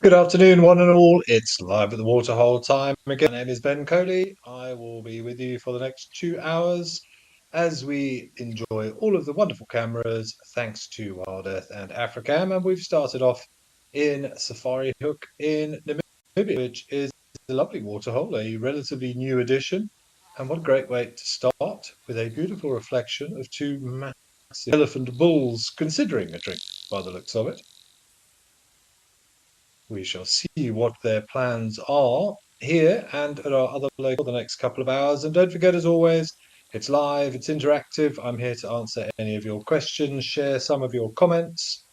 Good afternoon, one and all. It's live at the waterhole time again. My name is Ben Coley. I will be with you for the next 2 hours as we enjoy all of the wonderful cameras thanks to Wild Earth and Africam. And we've started off in Safari Hook in Namibia, which is a lovely waterhole, a relatively new addition. And what a great way to start with a beautiful reflection of two massive elephant bulls considering a drink by the looks of it. We shall see what their plans are here and at our other location for the next couple of hours. And don't forget, as always, it's live, it's interactive. I'm here to answer any of your questions, share some of your comments.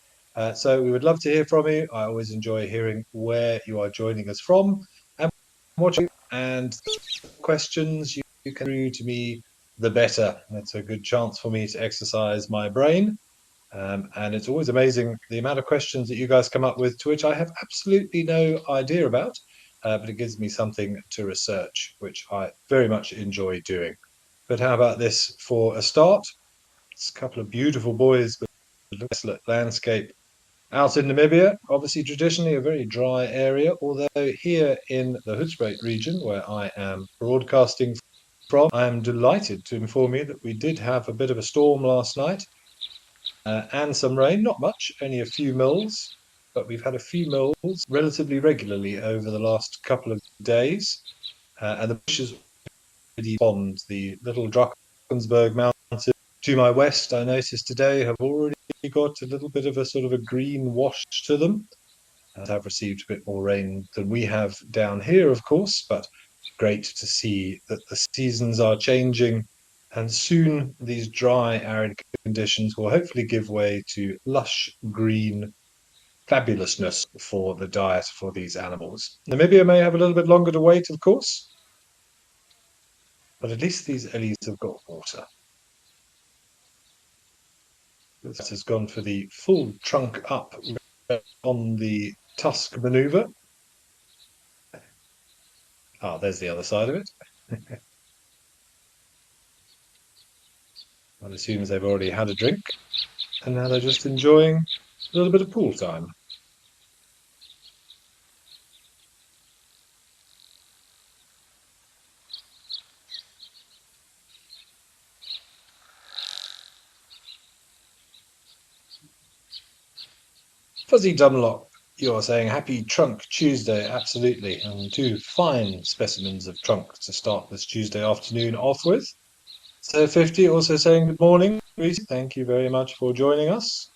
So we would love to hear from you. I always enjoy hearing where you are joining us from and what you and questions you can do to me, the better. That's a good chance for me to exercise my brain. And it's always amazing the amount of questions that you guys come up with, to which I have absolutely no idea about, but it gives me something to research, which I very much enjoy doing. But how about this for a start? It's a couple of beautiful boys with a desolate landscape out in Namibia. Obviously, traditionally a very dry area, although here in the Hoedspruit region, where I am broadcasting from, I am delighted to inform you that we did have a bit of a storm last night. And some rain, not much, only a few mils, but we've had a few mils relatively regularly over the last couple of days. And the bushes already formed. The little Drakensberg Mountains to my west, I noticed today, have already got a little bit of a sort of a green wash to them. And have received a bit more rain than we have down here, of course, but great to see that the seasons are changing, and soon these dry, arid conditions will hopefully give way to lush green fabulousness for the diet for these animals. Namibia may have a little bit longer to wait, of course, but at least these ellies have got water. This has gone for the full trunk up on the tusk maneuver. Ah, there's the other side of it. One assumes they've already had a drink, and now they're just enjoying a little bit of pool time. Fuzzy Dunlop, you're saying happy Trunk Tuesday, absolutely, and two fine specimens of trunk to start this Tuesday afternoon off with. So 50 also saying good morning. Thank you very much for joining us.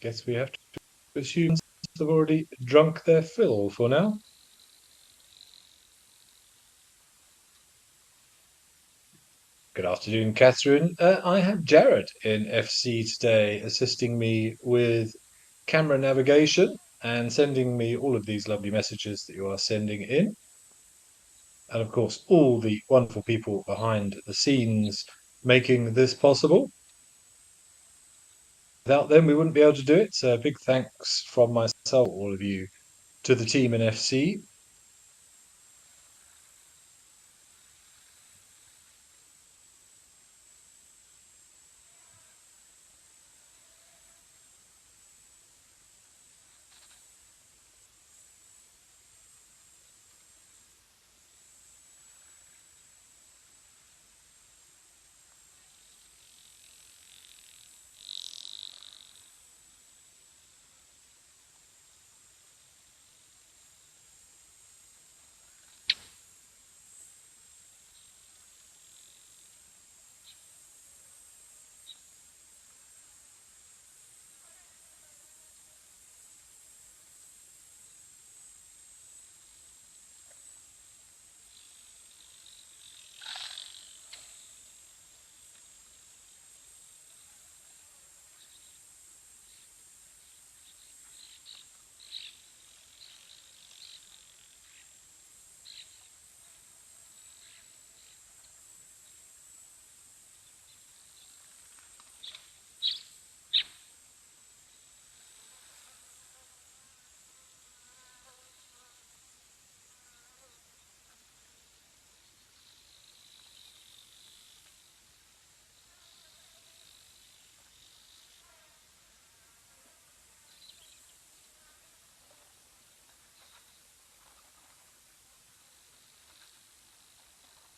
Guess we have to assume they've already drunk their fill for now. Good afternoon, Catherine. I have Jared in FC today assisting me with camera navigation and sending me all of these lovely messages that you are sending in. And of course, all the wonderful people behind the scenes making this possible. Without them, we wouldn't be able to do it. So, big thanks from myself, all of you, to the team in FC.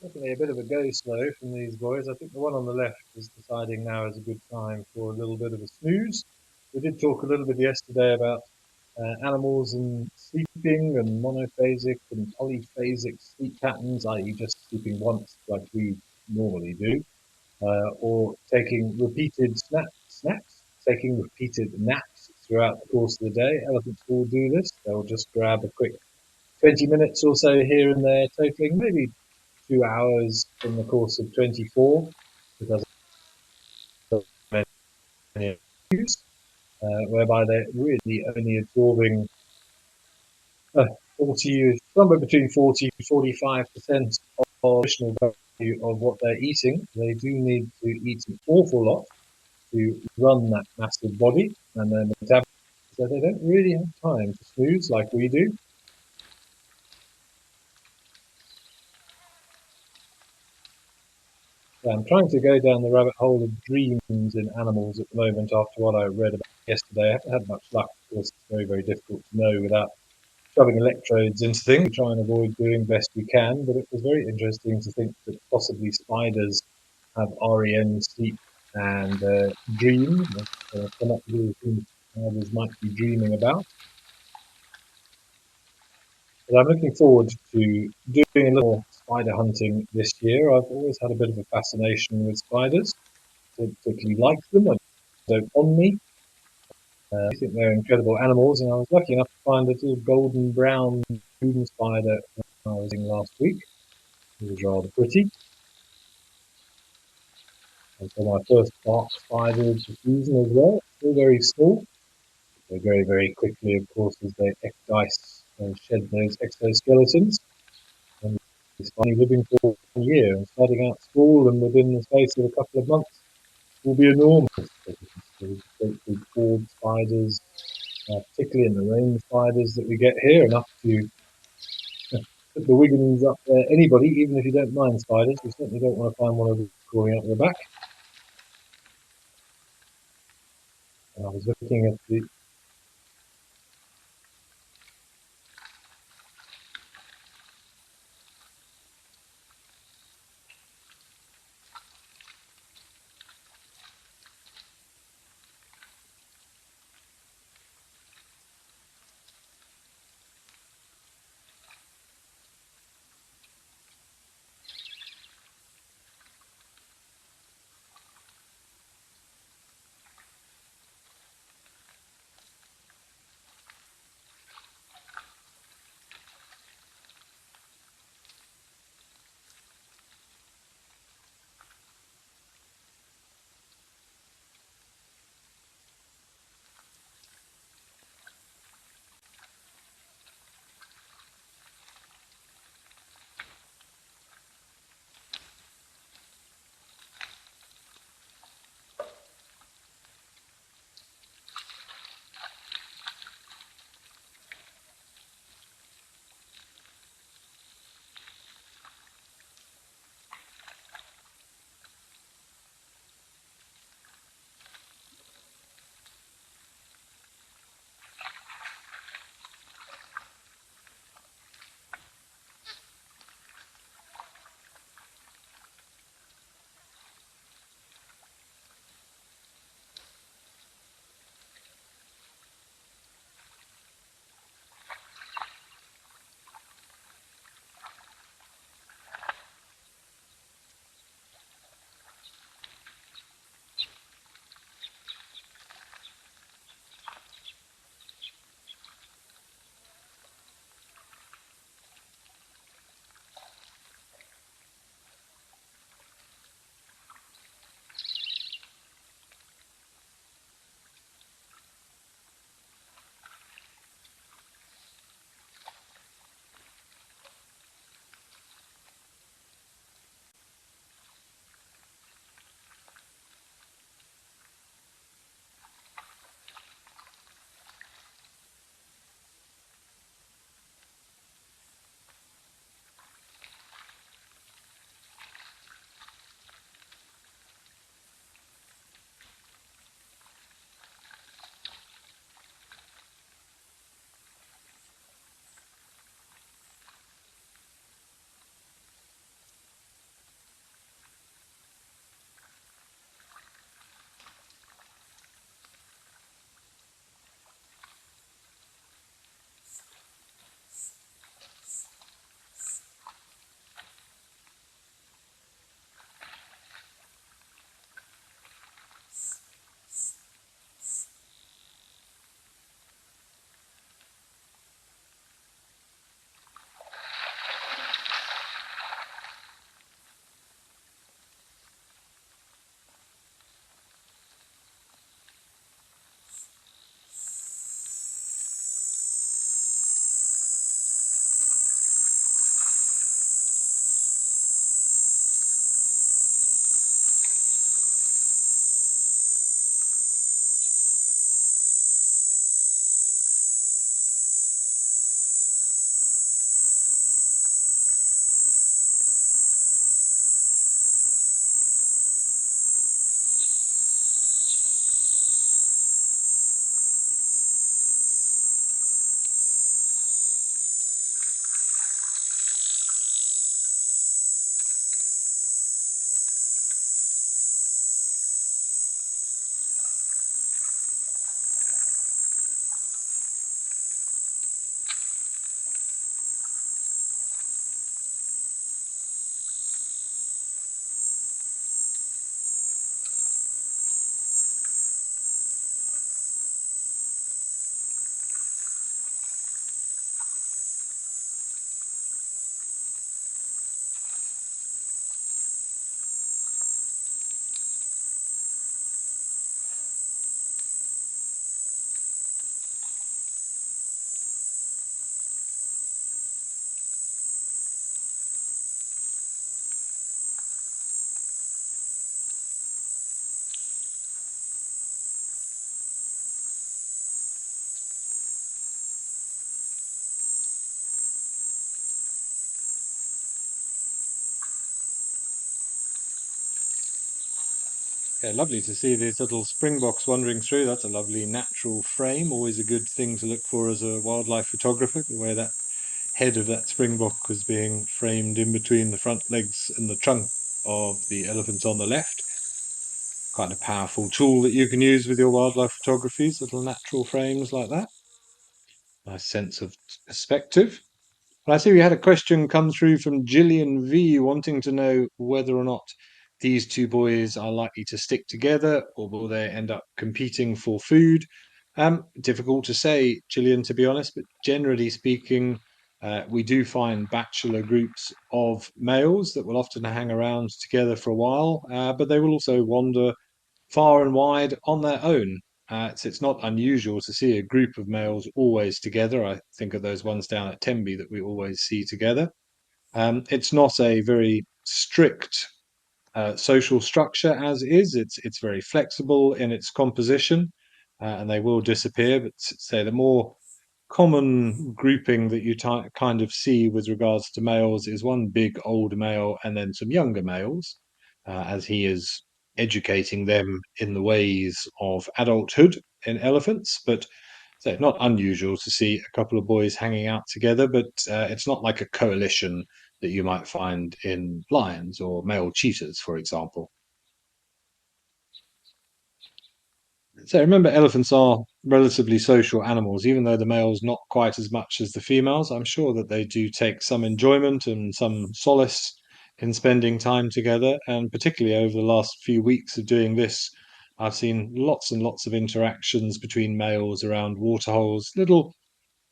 Definitely a bit of a go slow from these boys. I think the one on the left is deciding now is a good time for a little bit of a snooze. We did talk a little bit yesterday about animals and sleeping and monophasic and polyphasic sleep patterns, i.e. just sleeping once like we normally do, or taking repeated taking repeated naps throughout the course of the day. Elephants will do this. They'll just grab a quick 20 minutes or so here and there, totaling maybe 2 hours in the course of 24, because many use, whereby they're really only absorbing 40, somewhere between 40 to 45% of nutritional value of what they're eating. They do need to eat an awful lot to run that massive body and their metabolism, so they don't really have time to snooze like we do. So I'm trying to go down the rabbit hole of dreams in animals at the moment after what I read about yesterday. I haven't had much luck. Of course, it's very, very difficult to know without shoving electrodes into things. We try and avoid doing best we can, but it was very interesting to think that possibly spiders have REM sleep and dream. Come up with things spiders might be dreaming about. But I'm looking forward to doing a little spider hunting this year. I've always had a bit of a fascination with spiders. I don't particularly like them. I don't on me. I think they're incredible animals, and I was lucky enough to find a little golden brown moon spider I was in last week. It was rather pretty. And so my first bark spider of the season as well. Still very small. They grow very quickly, of course, as they ecdyse and shed those exoskeletons. And it's finally living for 1 year and starting out small, and within the space of a couple of months will be enormous. Great big orb spiders, particularly in the rain spiders that we get here, enough to put the wiggins up there. Anybody, even if you don't mind spiders, you certainly don't want to find one of them crawling up your back. And I was looking at the Yeah, lovely to see these little springboks wandering through. That's a lovely natural frame. Always a good thing to look for as a wildlife photographer, the way that head of that springbok was being framed in between the front legs and the trunk of the elephant on the left. Quite a powerful tool that you can use with your wildlife photographies, little natural frames like that. Nice sense of perspective. And I see we had a question come through from Gillian V wanting to know whether or not these two boys are likely to stick together or will they end up competing for food. Difficult to say, Gillian, to be honest, but generally speaking, we do find bachelor groups of males that will often hang around together for a while, but they will also wander far and wide on their own. So it's not unusual to see a group of males always together. I think of those ones down at Tenby that we always see together. It's not a very strict social structure as is. It's very flexible in its composition, and they will disappear. But say the more common grouping that you kind of see with regards to males is one big old male and then some younger males, as he is educating them in the ways of adulthood in elephants. But so not unusual to see a couple of boys hanging out together, but it's not like a coalition that you might find in lions or male cheetahs, for example. So remember, elephants are relatively social animals, even though the males not quite as much as the females. I'm sure that they do take some enjoyment and some solace in spending time together. And particularly over the last few weeks of doing this, I've seen lots and lots of interactions between males around waterholes, little,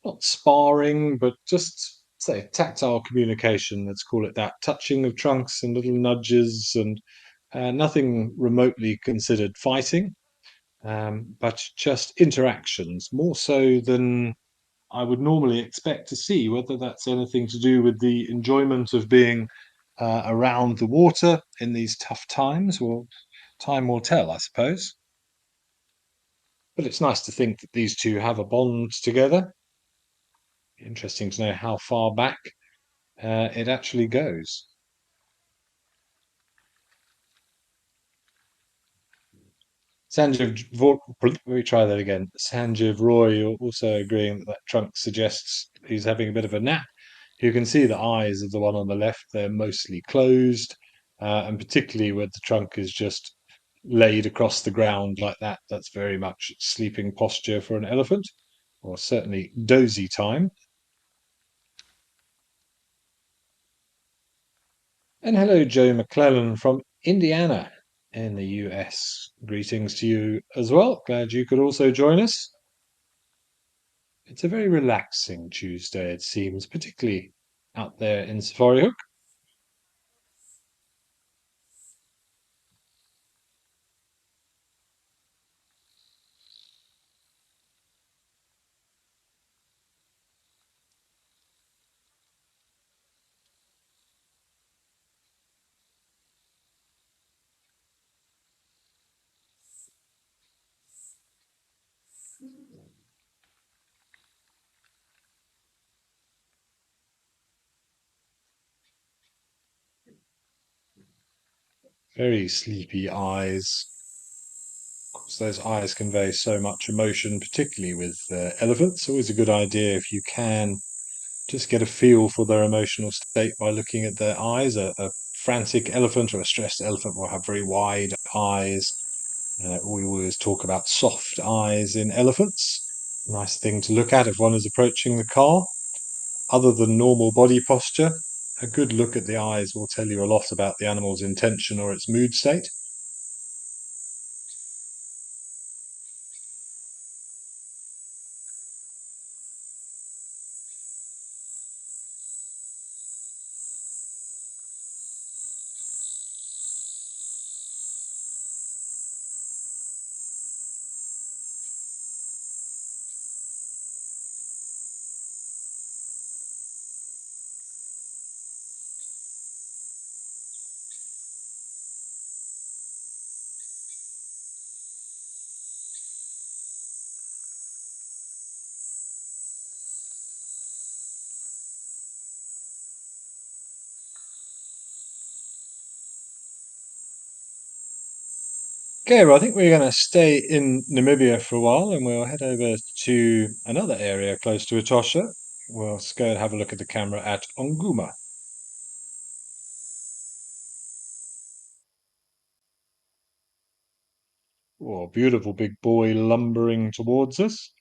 not sparring, but just say tactile communication, let's call it that, touching of trunks and little nudges and nothing remotely considered fighting, but just interactions, more so than I would normally expect to see, whether that's anything to do with the enjoyment of being around the water in these tough times. Well, time will tell, I suppose. But it's nice to think that these two have a bond together. Interesting to know how far back it actually goes. Let me try that again. Sanjeev Roy also agreeing that that trunk suggests he's having a bit of a nap. You can see the eyes of the one on the left, they're mostly closed, and particularly where the trunk is just laid across the ground like that, that's very much sleeping posture for an elephant, or certainly dozy time. And hello, Joe McClellan from Indiana in the US. Greetings to you as well. Glad you could also join us. It's a very relaxing Tuesday, it seems, particularly out there in Safari Hook. Very sleepy eyes. Of course, those eyes convey so much emotion, particularly with elephants. Always a good idea if you can just get a feel for their emotional state by looking at their eyes. A frantic elephant or a stressed elephant will have very wide eyes. We always talk about soft eyes in elephants. Nice thing to look at if one is approaching the car. Other than normal body posture, a good look at the eyes will tell you a lot about the animal's intention or its mood state. Okay, well, I think we're going to stay in Namibia for a while and we'll head over to another area close to Etosha. We'll just go and have a look at the camera at Onguma. Oh, beautiful big boy lumbering towards us.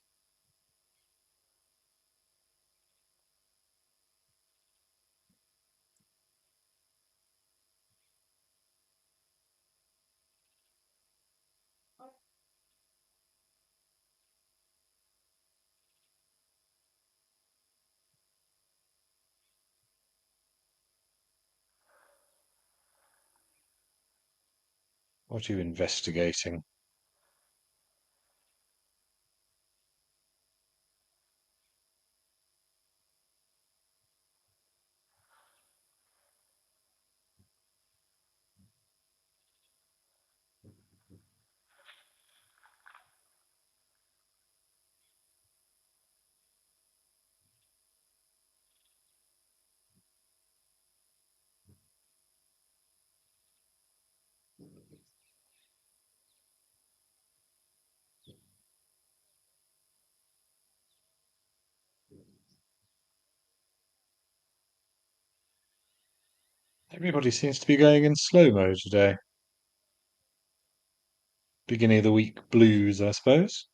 What are you investigating? Everybody seems to be going in slow-mo today. Beginning of the week blues, I suppose.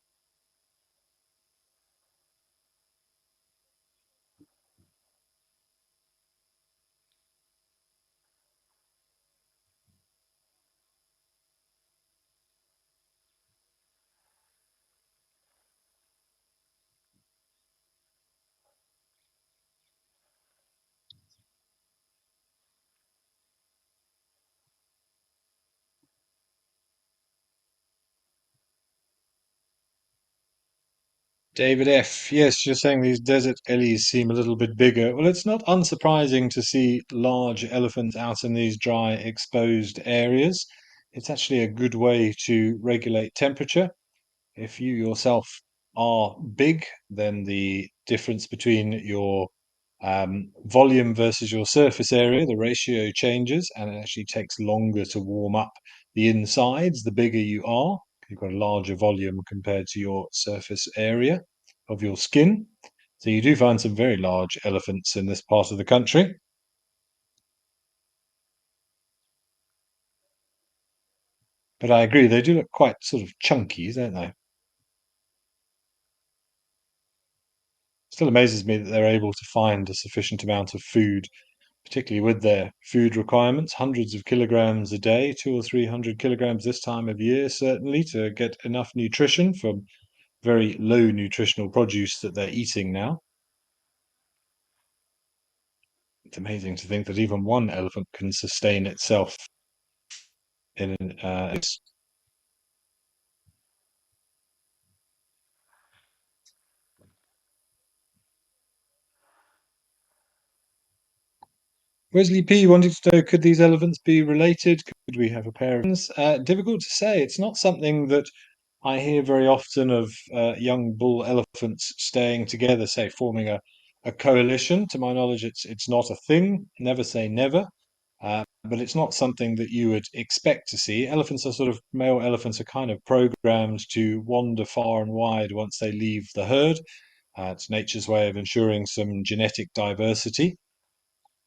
David F. Yes, you're saying these desert ellies seem a little bit bigger. Well, it's not unsurprising to see large elephants out in these dry, exposed areas. It's actually a good way to regulate temperature. If you yourself are big, then the difference between your volume versus your surface area, the ratio changes, and it actually takes longer to warm up the insides the bigger you are. You've got a larger volume compared to your surface area of your skin. So you do find some very large elephants in this part of the country. But I agree, they do look quite sort of chunky, don't they? Still amazes me that they're able to find a sufficient amount of food, particularly with their food requirements, hundreds of kilograms a day, 200 or 300 kilograms this time of year, certainly, to get enough nutrition from very low nutritional produce that they're eating now. It's amazing to think that even one elephant can sustain itself in Wesley P wanted to know, could these elephants be related? Could we have a pair of twins? Difficult to say. It's not something that I hear very often of young bull elephants staying together, say forming a coalition. To my knowledge, it's not a thing. Never say never. But it's not something that you would expect to see. Elephants are sort of, male elephants are kind of programmed to wander far and wide once they leave the herd. It's nature's way of ensuring some genetic diversity.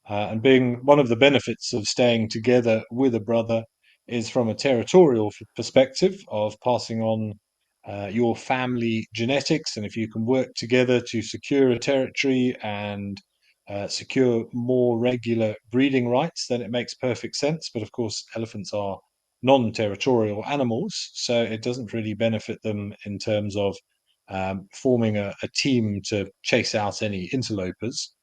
And being one of the benefits of staying together with a brother is from a territorial perspective of passing on your family genetics. And if you can work together to secure a territory and secure more regular breeding rights, then it makes perfect sense. But of course, elephants are non-territorial animals, so it doesn't really benefit them in terms of forming a team to chase out any interlopers.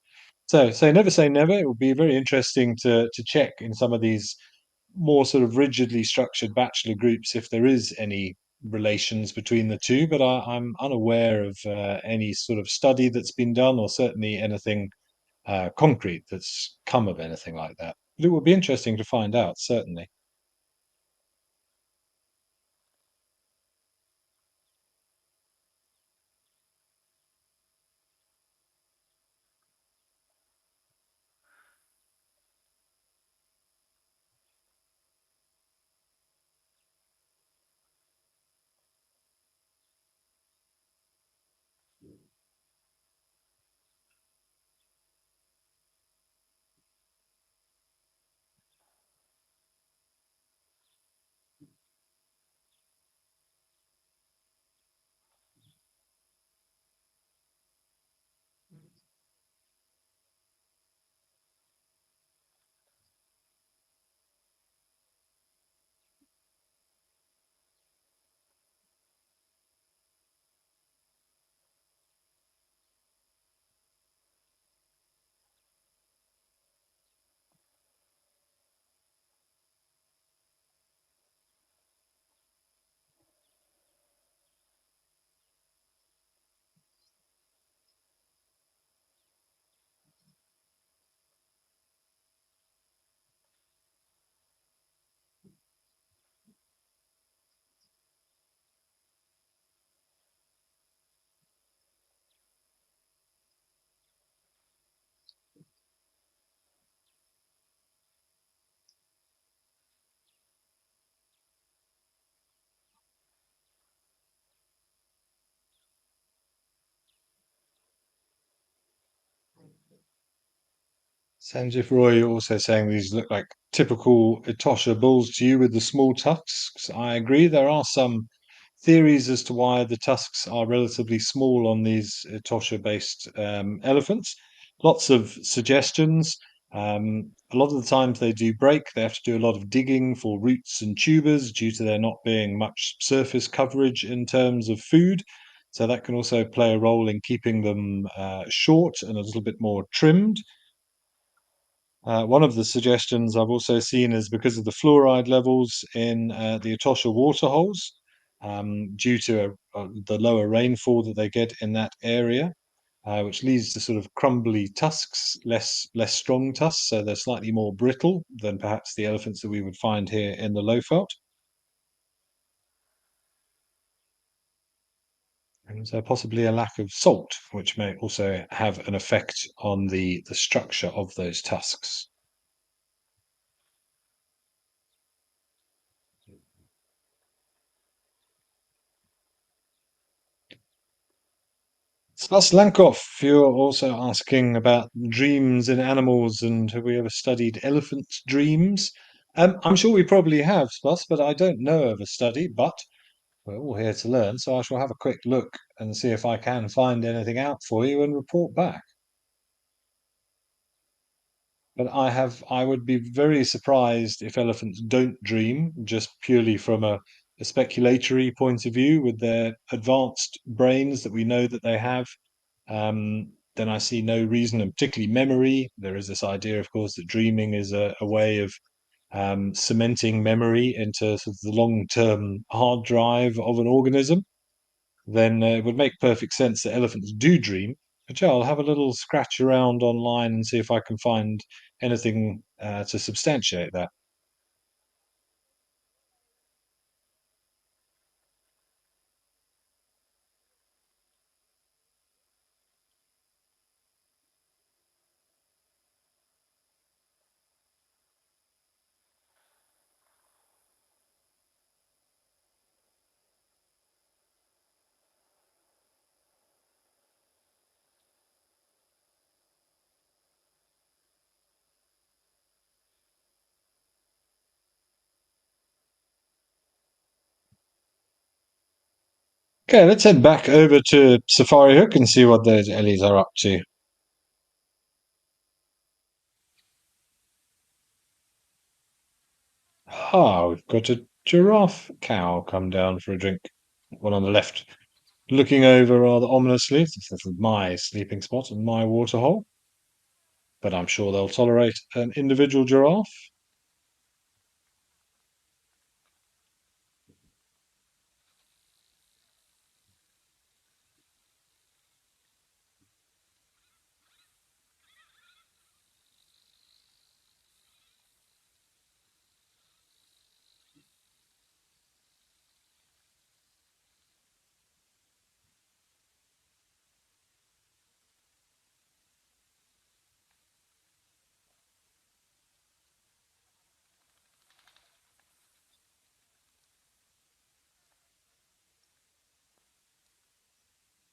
So never say never. It will be very interesting to check in some of these more sort of rigidly structured bachelor groups if there is any relations between the two, but I'm unaware of any sort of study that's been done, or certainly anything concrete that's come of anything like that. But it would be interesting to find out, certainly. Sanjif Roy also saying these look like typical Etosha bulls to you with the small tusks. I agree. There are some theories as to why the tusks are relatively small on these Etosha-based elephants. Lots of suggestions. A lot of the times they do break. They have to do a lot of digging for roots and tubers due to there not being much surface coverage in terms of food. So that can also play a role in keeping them short and a little bit more trimmed. One of the suggestions I've also seen is because of the fluoride levels in the Etosha waterholes, due to the lower rainfall that they get in that area, which leads to sort of crumbly tusks, less strong tusks, so they're slightly more brittle than perhaps the elephants that we would find here in the Lowveld. And so possibly a lack of salt, which may also have an effect on the structure of those tusks. Slankov, you're also asking about dreams in animals and have we ever studied elephant dreams? I'm sure we probably have, Spas, but I don't know of a study, but we're all here to learn, so I shall have a quick look and see if I can find anything out for you and report back. But I would be very surprised if elephants don't dream, just purely from a speculatory point of view, with their advanced brains that we know that they have. Then I see no reason, and particularly memory. There is this idea, of course, that dreaming is a way of cementing memory into sort of the long-term hard drive of an organism. Then it would make perfect sense that elephants do dream. But yeah, I'll have a little scratch around online and see if I can find anything to substantiate that. Okay, let's head back over to Safari Hook and see what those Ellies are up to. Ah, we've got a giraffe cow come down for a drink. One on the left, looking over rather ominously. This is my sleeping spot and my waterhole, but I'm sure they'll tolerate an individual giraffe.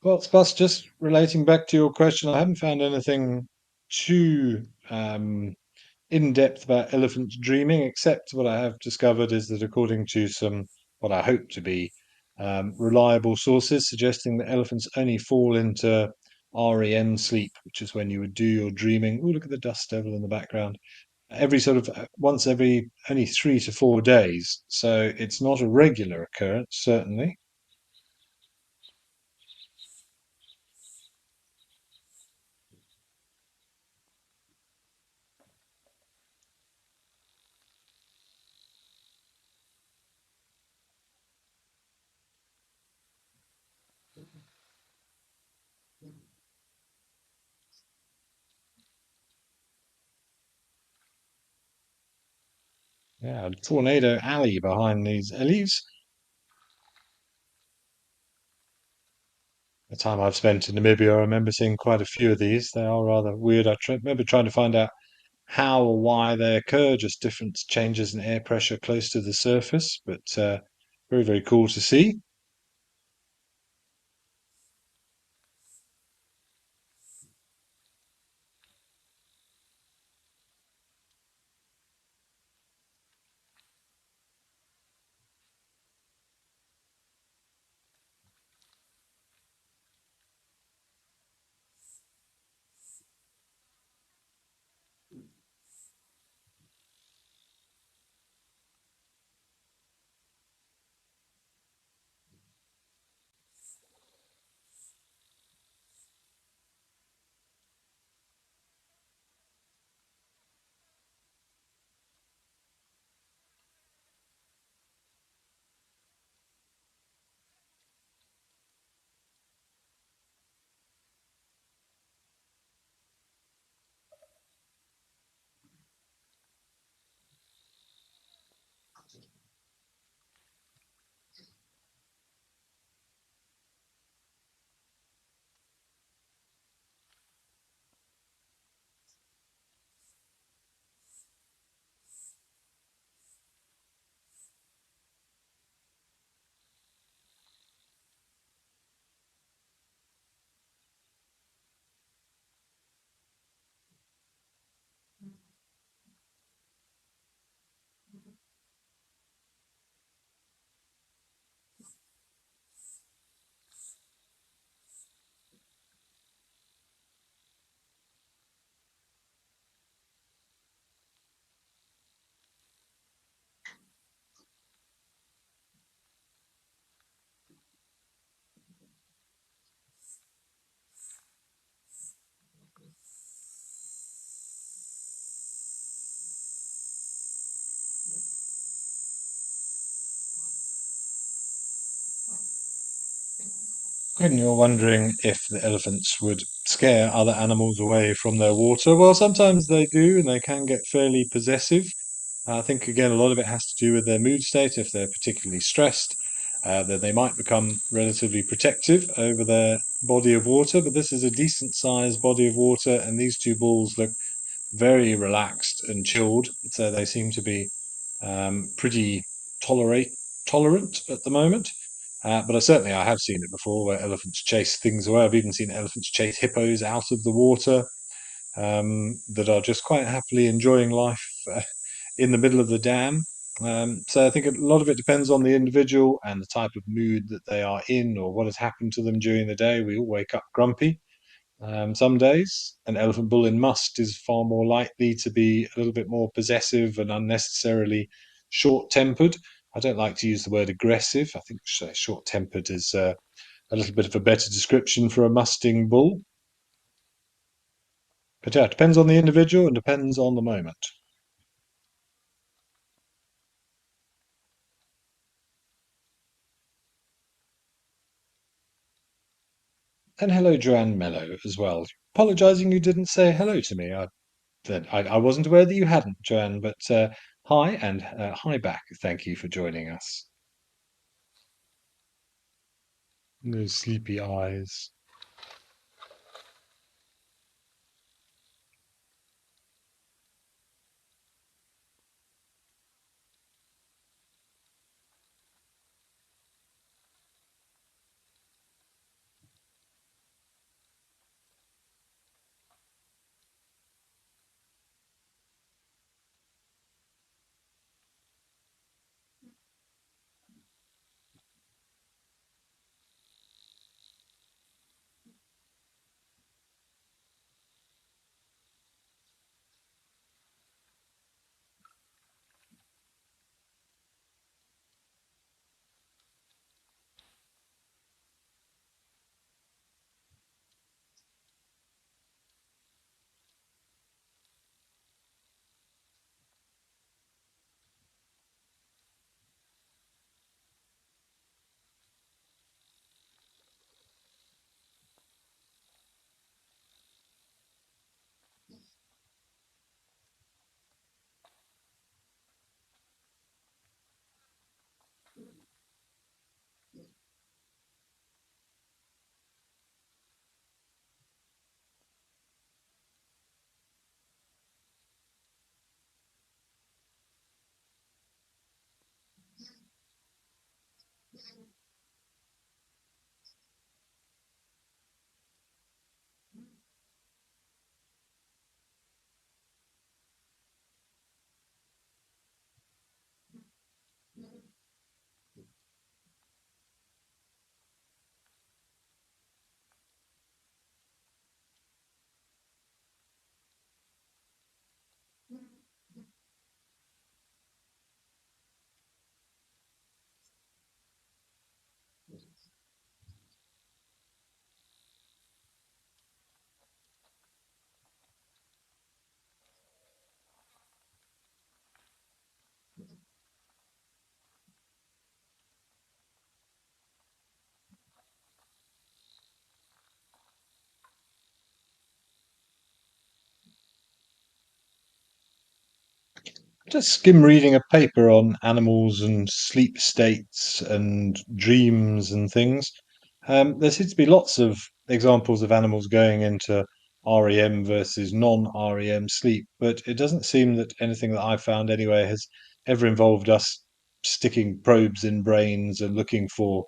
Well, Spas, just relating back to your question, I haven't found anything too in depth about elephants dreaming, except what I have discovered is that according to some what I hope to be reliable sources, suggesting that elephants only fall into REM sleep, which is when you would do your dreaming. Oh, look at the dust devil in the background. Every sort of once every only 3 to 4 days. So it's not a regular occurrence, certainly. Yeah, tornado alley behind these ellies. The time I've spent in Namibia, I remember seeing quite a few of these. They are rather weird. Remember trying to find out how or why they occur, just different changes in air pressure close to the surface, but very, very cool to see. When you're wondering if the elephants would scare other animals away from their water, well, sometimes they do, and they can get fairly possessive. I think, again, a lot of it has to do with their mood state. If they're particularly stressed, then they might become relatively protective over their body of water. But this is a decent sized body of water, and these two bulls look very relaxed and chilled. So they seem to be pretty tolerate tolerant at the moment. But I have seen it before where elephants chase things away. I've even seen elephants chase hippos out of the water that are just quite happily enjoying life in the middle of the dam. So I think a lot of it depends on the individual and the type of mood that they are in or what has happened to them during the day. We all wake up grumpy. Some days, an elephant bull in must is far more likely to be a little bit more possessive and unnecessarily short-tempered. I don't like to use the word aggressive. I think short-tempered is a little bit of a better description for a musting bull. But yeah, it depends on the individual and depends on the moment. And hello, Joanne Mello, as well. Apologising you didn't say hello to me. I wasn't aware that you hadn't, Joanne, but hi and hi back. Thank you for joining us. Those sleepy eyes. Just skim reading a paper on animals and sleep states and dreams and things. There seems to be lots of examples of animals going into REM versus non-REM sleep, but it doesn't seem that anything that I've found anyway has ever involved us sticking probes in brains and looking for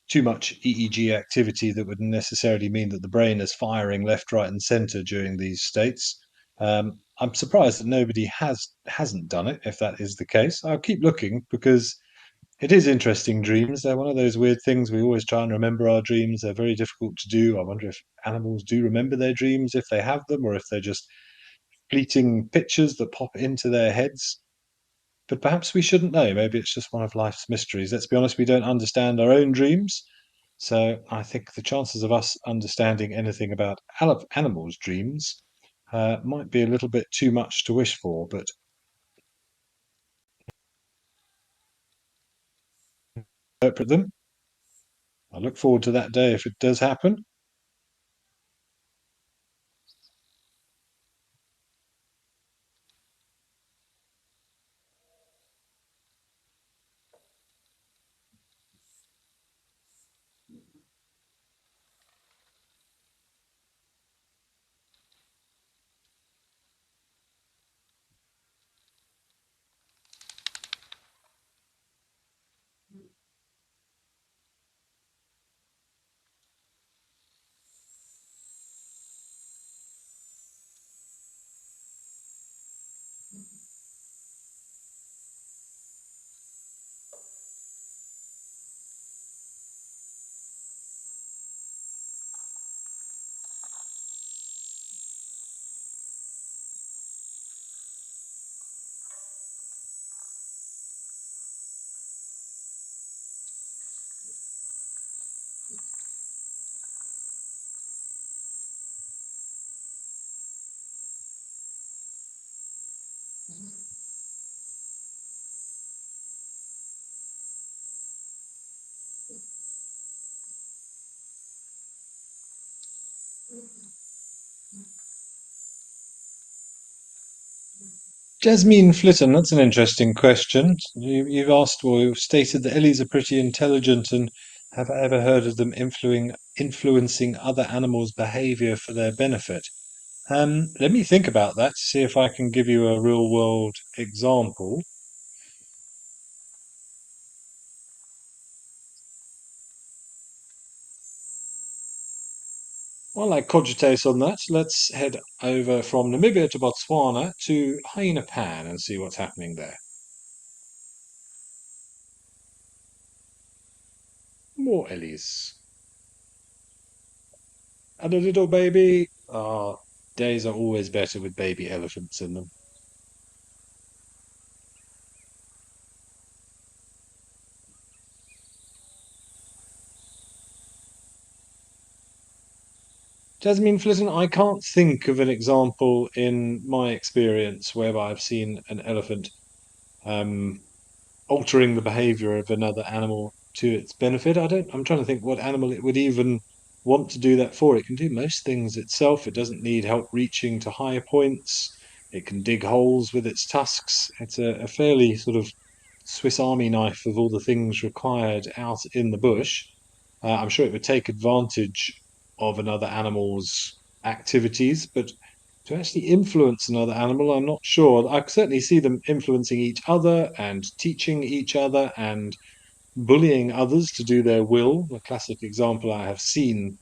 too much EEG activity that would necessarily mean that the brain is firing left, right, and center during these states. I'm surprised that nobody hasn't done it. If that is the case, I'll keep looking because it is interesting. Dreams, they're one of those weird things. We always try and remember our dreams. They're very difficult to do. I wonder if animals do remember their dreams, if they have them, or if they're just fleeting pictures that pop into their heads. But perhaps we shouldn't know. Maybe it's just one of life's mysteries. Let's be honest, we don't understand our own dreams. So I think the chances of us understanding anything about animals' dreams might be a little bit too much to wish for, but interpret them. I look forward to that day if it does happen. Jasmine Flitton, that's an interesting question. You've asked or you've stated that Ellies are pretty intelligent and have I ever heard of them influencing other animals' behavior for their benefit. Let me think about that, see if I can give you a real world example. While I cogitate on that, let's head over from Namibia to Botswana to Hyena Pan and see what's happening there. More Ellies. And a little baby. Ah, days are always better with baby elephants in them. Jasmine Flitton, I can't think of an example in my experience whereby I've seen an elephant um, altering the behavior of another animal to its benefit. I'm trying to think what animal it would even want to do that for. It can do most things itself. It doesn't need help reaching to higher points. It can dig holes with its tusks. It's a fairly sort of Swiss Army knife of all the things required out in the bush. I'm sure it would take advantage of another animal's activities, but to actually influence another animal, I'm not sure. I certainly see them influencing each other and teaching each other and bullying others to do their will. A classic example I have seen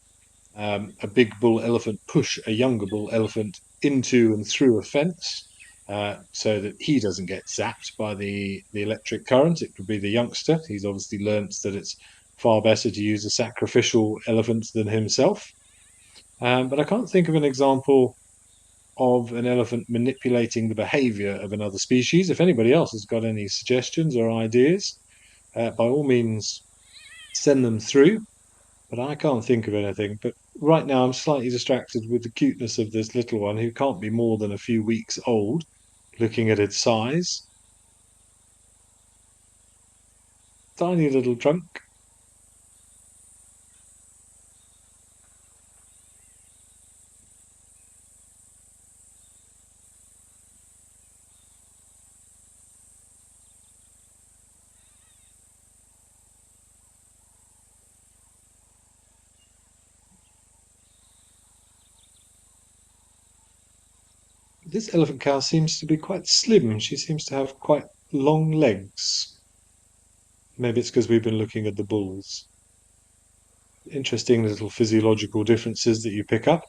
a big bull elephant push a younger bull elephant into and through a fence so that he doesn't get zapped by the electric current. It could be the youngster. He's obviously learnt that it's far better to use a sacrificial elephant than himself. But I can't think of an example of an elephant manipulating the behavior of another species. If anybody else has got any suggestions or ideas, by all means, send them through. But I can't think of anything. But right now, I'm slightly distracted with the cuteness of this little one who can't be more than a few weeks old, looking at its size. Tiny little trunk. This elephant cow seems to be quite slim. She seems to have quite long legs. Maybe it's because we've been looking at the bulls. Interesting little physiological differences that you pick up.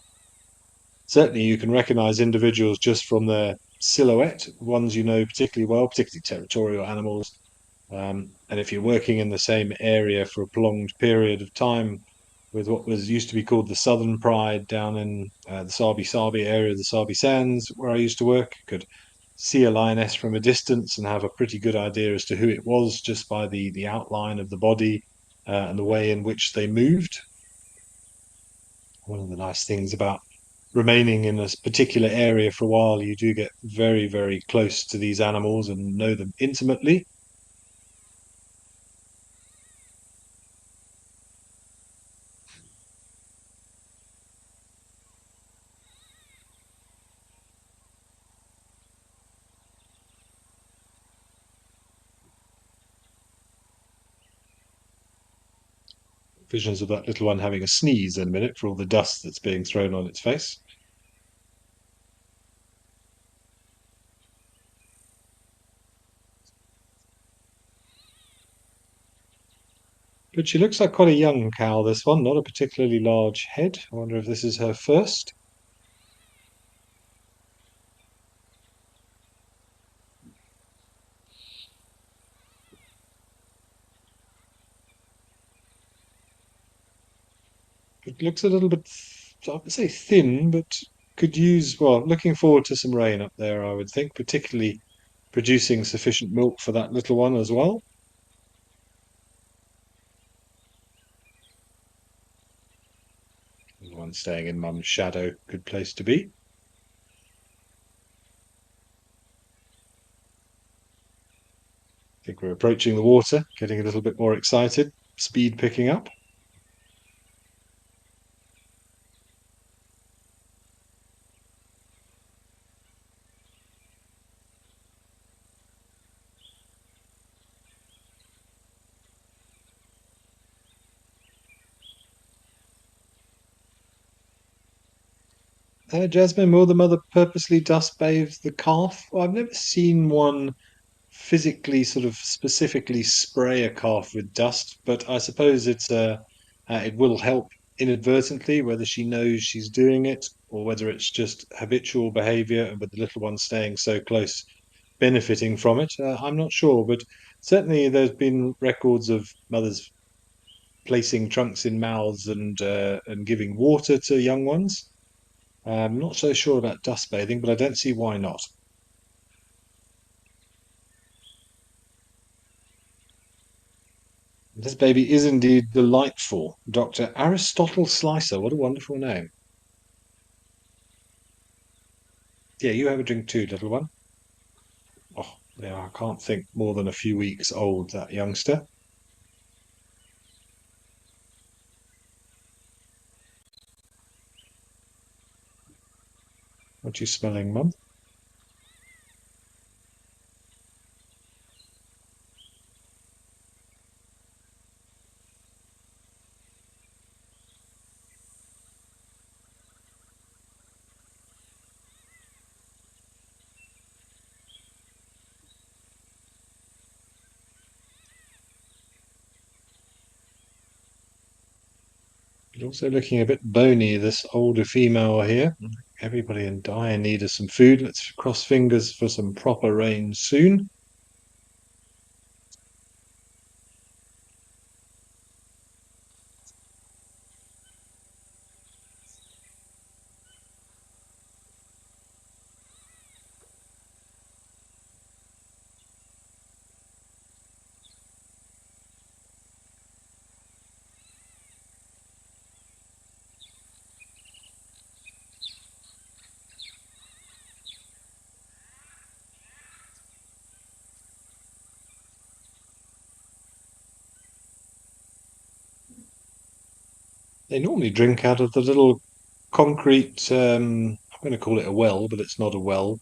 Certainly, you can recognize individuals just from their silhouette, ones you know particularly well, particularly territorial animals. And if you're working in the same area for a prolonged period of time with what was used to be called the Southern Pride down in the Sabi Sabi area of the Sabi Sands, where I used to work, could see a lioness from a distance and have a pretty good idea as to who it was just by the outline of the body and the way in which they moved. One of the nice things about remaining in a particular area for a while, you do get very, very close to these animals and know them intimately. Visions of that little one having a sneeze in a minute for all the dust that's being thrown on its face. But she looks like quite a young cow, this one, not a particularly large head. I wonder if this is her first. It looks a little bit, I would say thin, but could use, well, looking forward to some rain up there, I would think, particularly producing sufficient milk for that little one as well. The one staying in mum's shadow, good place to be. I think we're approaching the water, getting a little bit more excited, speed picking up. Jasmine, will the mother purposely dust bathe the calf? Well, I've never seen one physically sort of specifically spray a calf with dust, but I suppose it will help inadvertently, whether she knows she's doing it or whether it's just habitual behavior and with the little one staying so close, benefiting from it. I'm not sure, but certainly there's been records of mothers placing trunks in mouths and giving water to young ones. I'm not so sure about dust bathing, but I don't see why not. This baby is indeed delightful. Dr. Aristotle Slicer, what a wonderful name. Yeah, you have a drink too, little one. Oh, yeah, I can't think more than a few weeks old, that youngster. What you smelling, Mum? He's also looking a bit bony, this older female here. Everybody in dire need of some food. Let's cross fingers for some proper rain soon. They normally drink out of the little concrete, I'm going to call it a well, but it's not a well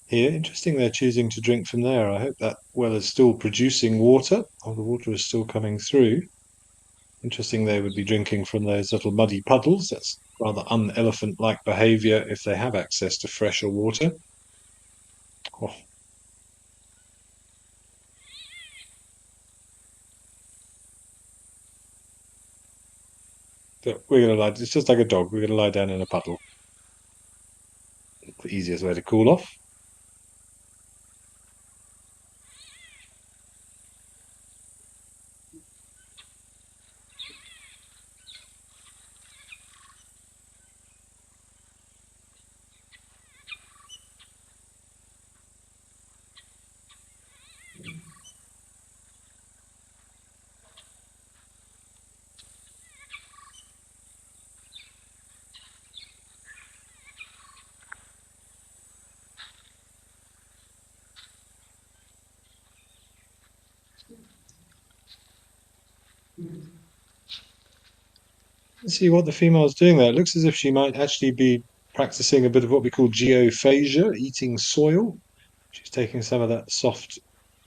here. Interesting they're choosing to drink from there. I hope that well is still producing water, or the water is still coming through. Interesting they would be drinking from those little muddy puddles. That's rather un-elephant-like behavior if they have access to fresher water. Oh, but we're going to lie, it's just like a dog. We're going to lie down in a puddle. The easiest way to cool off. Let's see what the female's doing there. It looks as if she might actually be practicing a bit of what we call geophagia, eating soil. She's taking some of that soft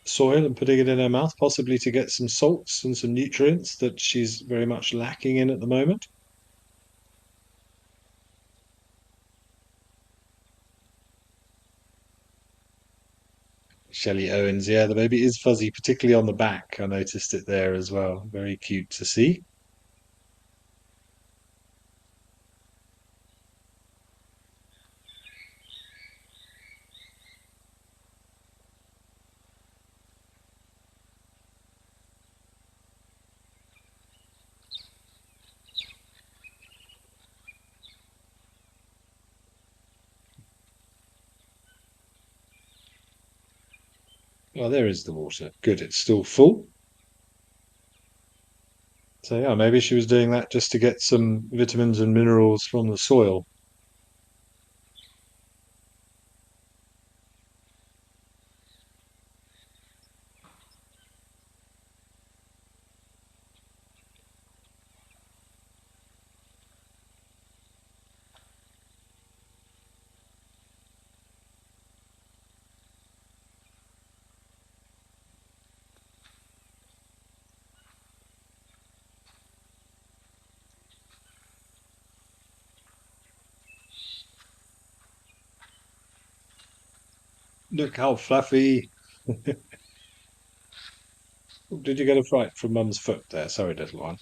soil and putting it in her mouth, possibly to get some salts and some nutrients that she's very much lacking in at the moment. Shelley Owens, yeah, the baby is fuzzy, particularly on the back. I noticed it there as well. Very cute to see. Oh, there is the water. Good, it's still full. So yeah, maybe she was doing that just to get some vitamins and minerals from the soil. Look how fluffy. Did you get a fright from Mum's foot there? Sorry, little one.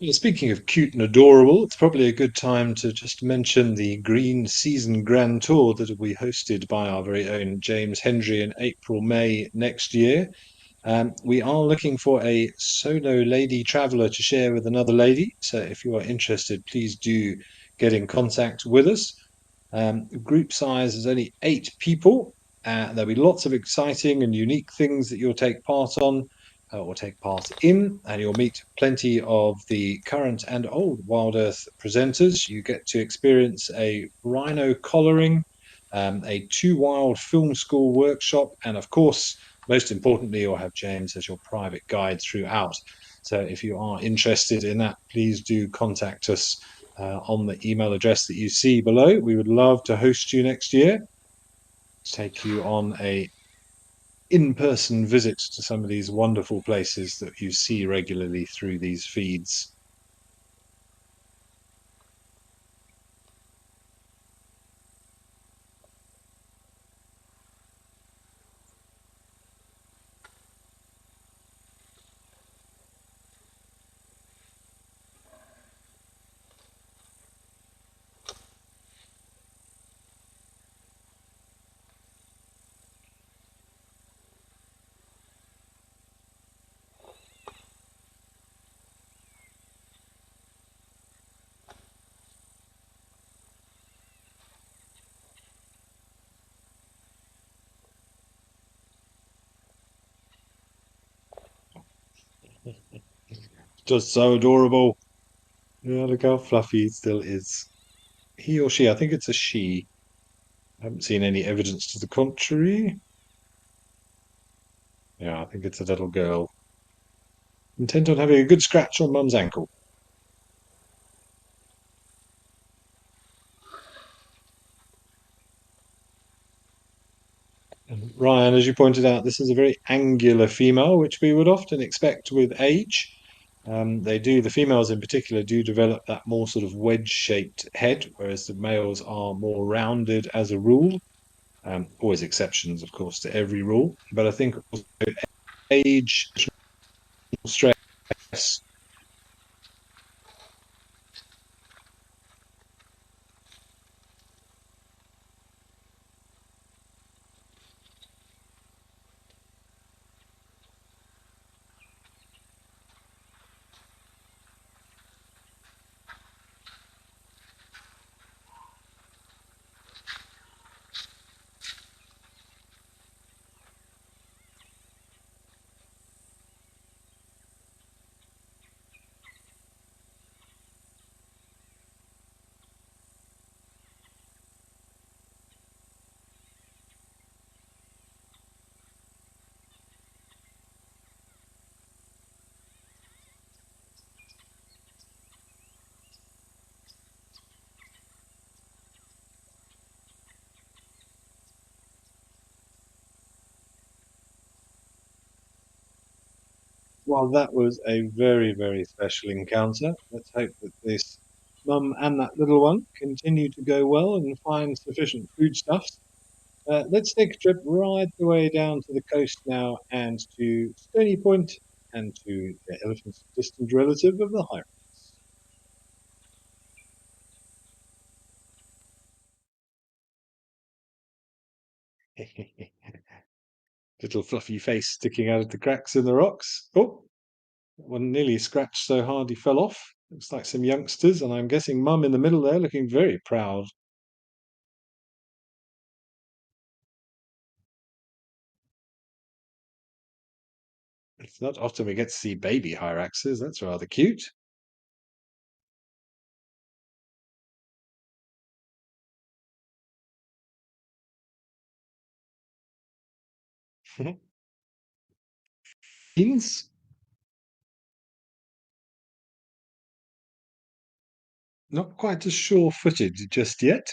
Well, speaking of cute and adorable, it's probably a good time to just mention the Green Season Grand Tour that will be hosted by our very own James Hendry in April, May next year. We are looking for a solo lady traveller to share with another lady. So if you are interested, please do get in contact with us. Group size is only 8 people. There'll be lots of exciting and unique things that you'll take part on or take part in, and you'll meet plenty of the current and old Wild Earth presenters. You get to experience a rhino collaring, a Two Wild film school workshop, and of course, most importantly, you'll have James as your private guide throughout. So if you are interested in that, please do contact us on the email address that you see below. We would love to host you next year, take you on a in-person visit to some of these wonderful places that you see regularly through these feeds. Just so adorable. Yeah, look how fluffy he still is. He or she, I think it's a she. I haven't seen any evidence to the contrary. Yeah, I think it's a little girl. Intent on having a good scratch on Mum's ankle. Ryan, as you pointed out, this is a very angular female, which we would often expect with age. The females in particular do develop that more sort of wedge-shaped head, whereas the males are more rounded as a rule. Always exceptions, of course, to every rule. But I think also age, stress. Well, that was a very, very special encounter. Let's hope that this mum and that little one continue to go well and find sufficient foodstuffs. Let's take a trip right the way down to the coast now and to Stony Point and to the elephant's distant relative of the Hyrax. Little fluffy face sticking out of the cracks in the rocks. Oh, one nearly scratched so hard he fell off. Looks like some youngsters, and I'm guessing Mum in the middle there looking very proud. It's not often we get to see baby hyraxes. That's rather cute. Beans? Not quite as sure-footed just yet.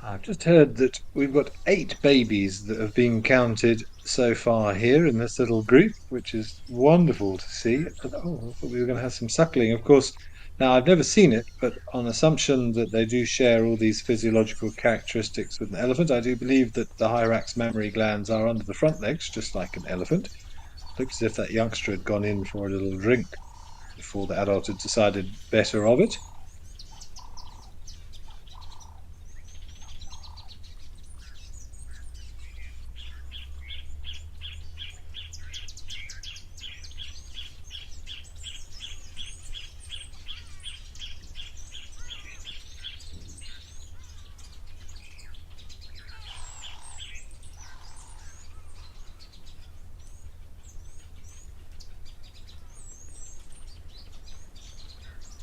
I've just heard that we've got 8 babies that have been counted so far here in this little group, which is wonderful to see. Oh, I thought we were going to have some suckling. Of course, now I've never seen it, but on assumption that they do share all these physiological characteristics with an elephant, I do believe that the hyrax mammary glands are under the front legs, just like an elephant. Looks as if that youngster had gone in for a little drink before the adult had decided better of it.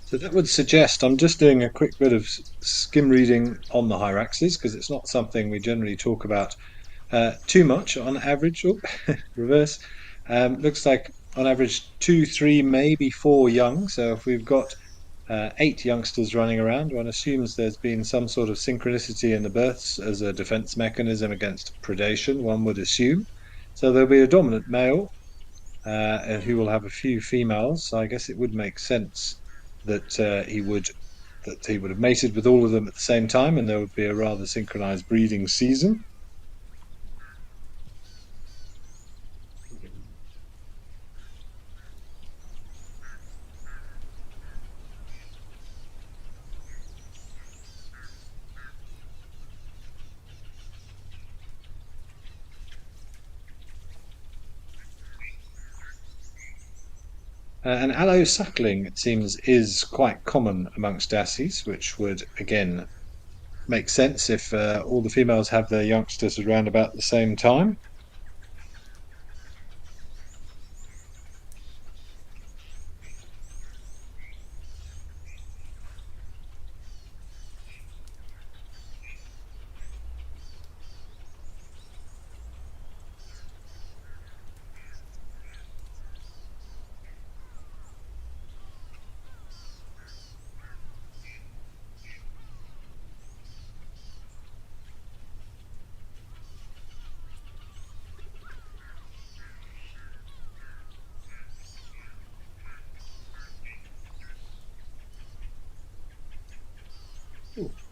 So that would suggest I'm just doing a quick bit of skim reading on the hyraxes because it's not something we generally talk about too much on average. Oh, reverse. Looks like on average 2, 3, maybe 4 young. So if we've got 8 youngsters running around, one assumes there's been some sort of synchronicity in the births as a defense mechanism against predation, one would assume. So there'll be a dominant male and who will have a few females. So I guess it would make sense that he would have mated with all of them at the same time, and there would be a rather synchronized breeding season. And allo suckling, it seems, is quite common amongst dassies, which would again make sense if all the females have their youngsters around about the same time.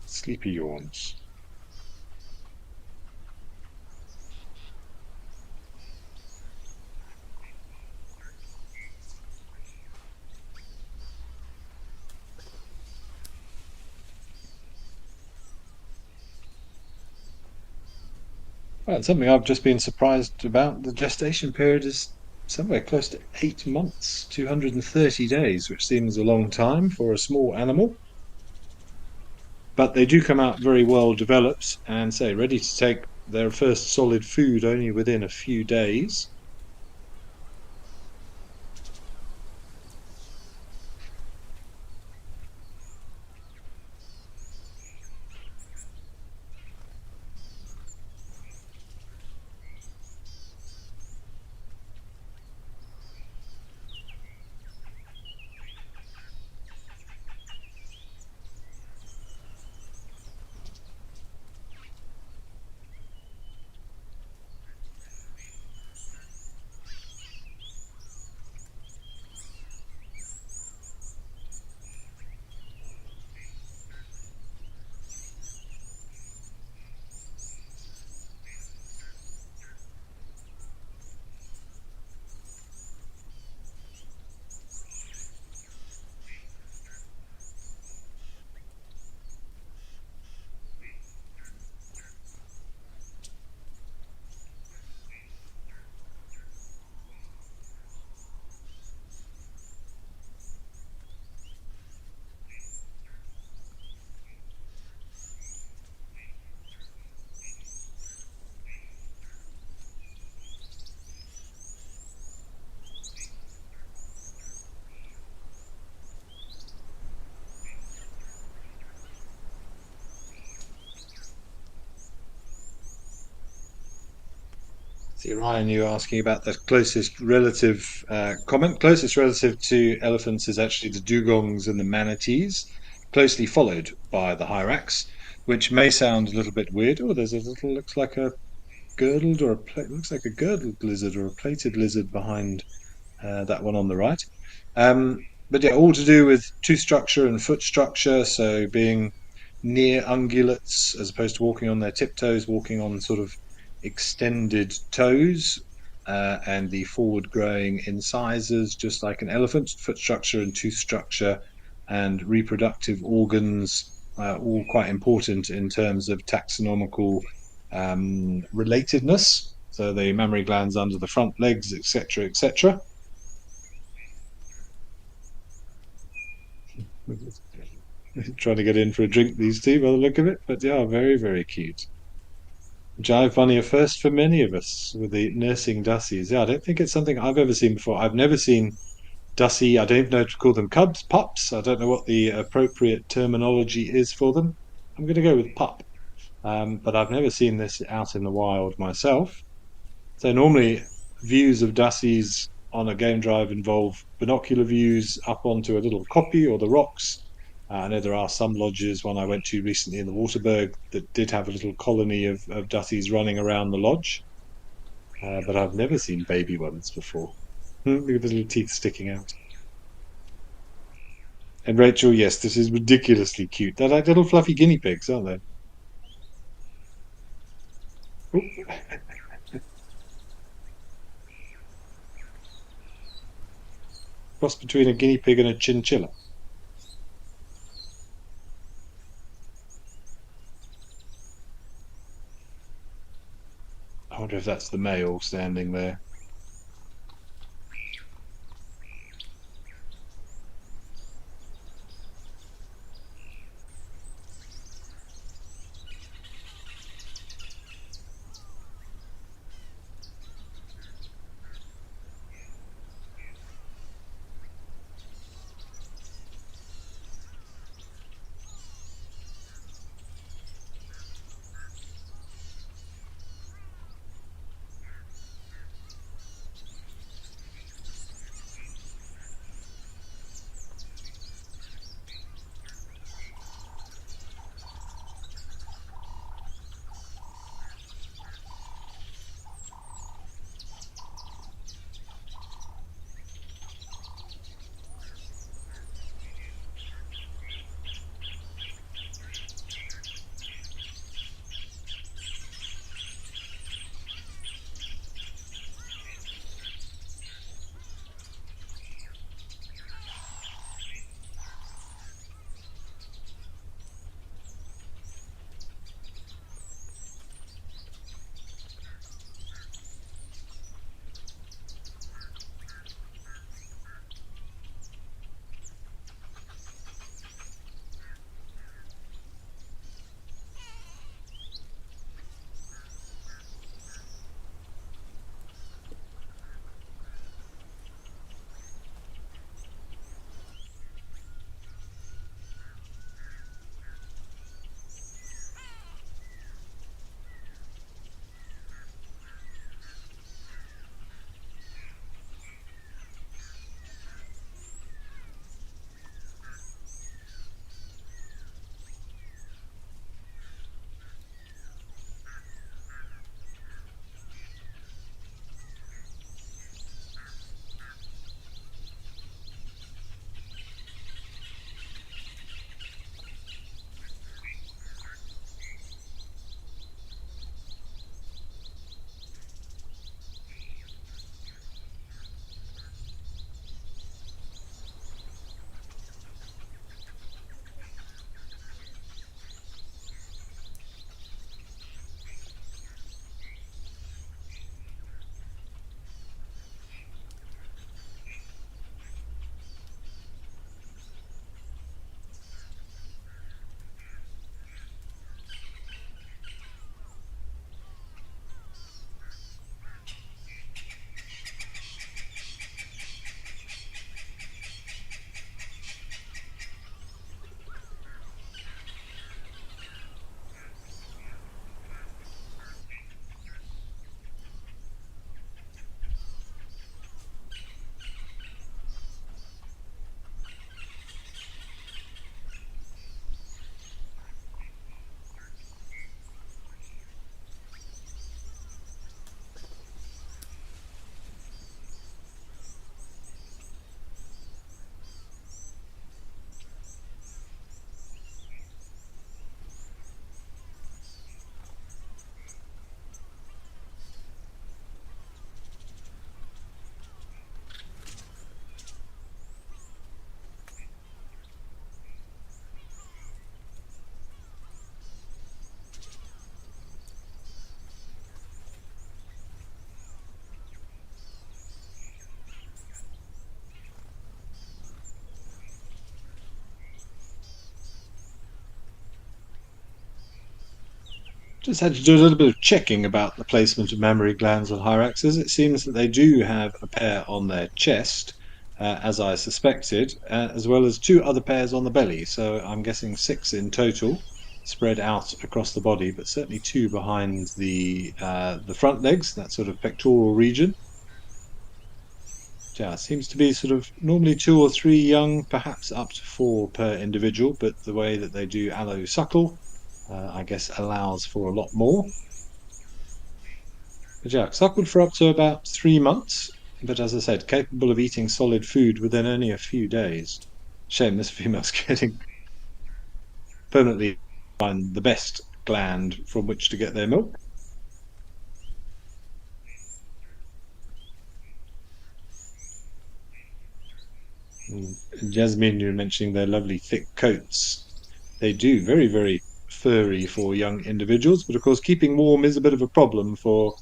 Sleepy yawns. Well, something I've just been surprised about, the gestation period is somewhere close to 8 months, 230 days, which seems a long time for a small animal. But they do come out very well developed and say ready to take their first solid food only within a few days. See, Ryan, you asking about the closest relative comment. Closest relative to elephants is actually the dugongs and the manatees, closely followed by the hyrax, which may sound a little bit weird. Oh, there's a little, looks like a girdled or looks like a girdled lizard or a plated lizard behind that one on the right. But yeah, all to do with tooth structure and foot structure. So being near ungulates as opposed to walking on their tiptoes, walking on sort of extended toes, and the forward growing incisors, just like an elephant. Foot structure and tooth structure and reproductive organs, all quite important in terms of taxonomical relatedness. So the mammary glands under the front legs, etc., etc. Trying to get in for a drink, these two, by the look of it, but yeah, very, very cute. Jive bunny, a first for many of us with the nursing dussies. Yeah, I don't think it's something I've ever seen before. I've never seen dussie. I don't even know how to call them cubs, pups. I don't know what the appropriate terminology is for them. I'm going to go with pup, but I've never seen this out in the wild myself. So normally views of Dussies on a game drive involve binocular views up onto a little kopje or the rocks. I know there are some lodges, one I went to recently in the Waterberg, that did have a little colony of Dussies running around the lodge, but I've never seen baby ones before. Look at the little teeth sticking out. And Rachel, yes, this is ridiculously cute. They're like little fluffy guinea pigs, aren't they? Oop. Cross between a guinea pig and a chinchilla. I wonder if that's the male standing there. Just had to do a little bit of checking about the placement of mammary glands on hyraxes. It seems that they do have a pair on their chest, as I suspected, as well as two other pairs on the belly. So I'm guessing 6 in total, spread out across the body, but certainly 2 behind the front legs, that sort of pectoral region. Yeah, it seems to be sort of normally 2 or 3 young, perhaps up to 4 per individual, but the way that they do allo suckle, I guess allows for a lot more. But yeah, suckled for up to about 3 months, but as I said, capable of eating solid food within only a few days. Shame this female's getting permanently find the best gland from which to get their milk. Jasmine, you're mentioning their lovely thick coats. They do very, very furry for young individuals, but of course, keeping warm is a bit of a problem for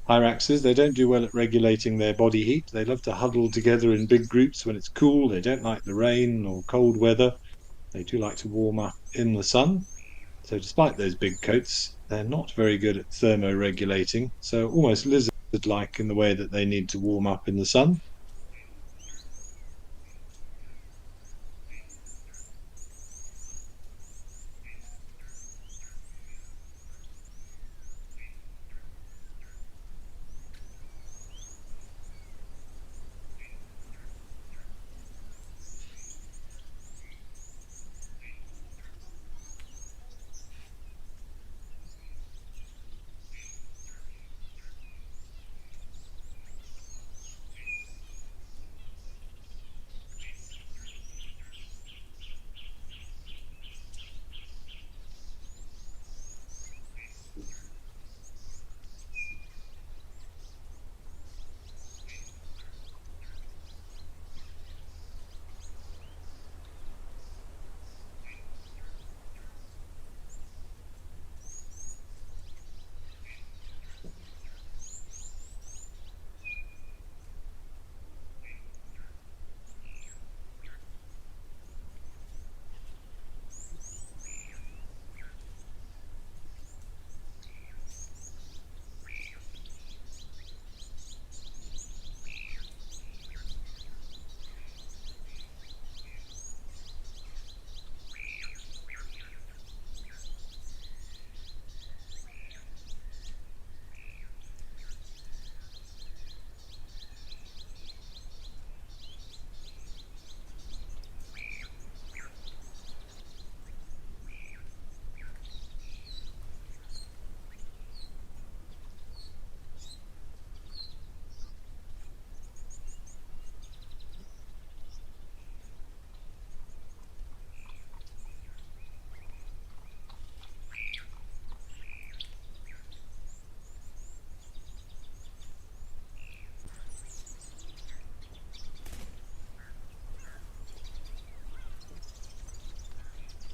hyraxes. They don't do well at regulating their body heat. They love to huddle together in big groups when it's cool. They don't like the rain or cold weather. They do like to warm up in the sun. So despite those big coats, they're not very good at thermoregulating. So almost lizard-like in the way that they need to warm up in the sun.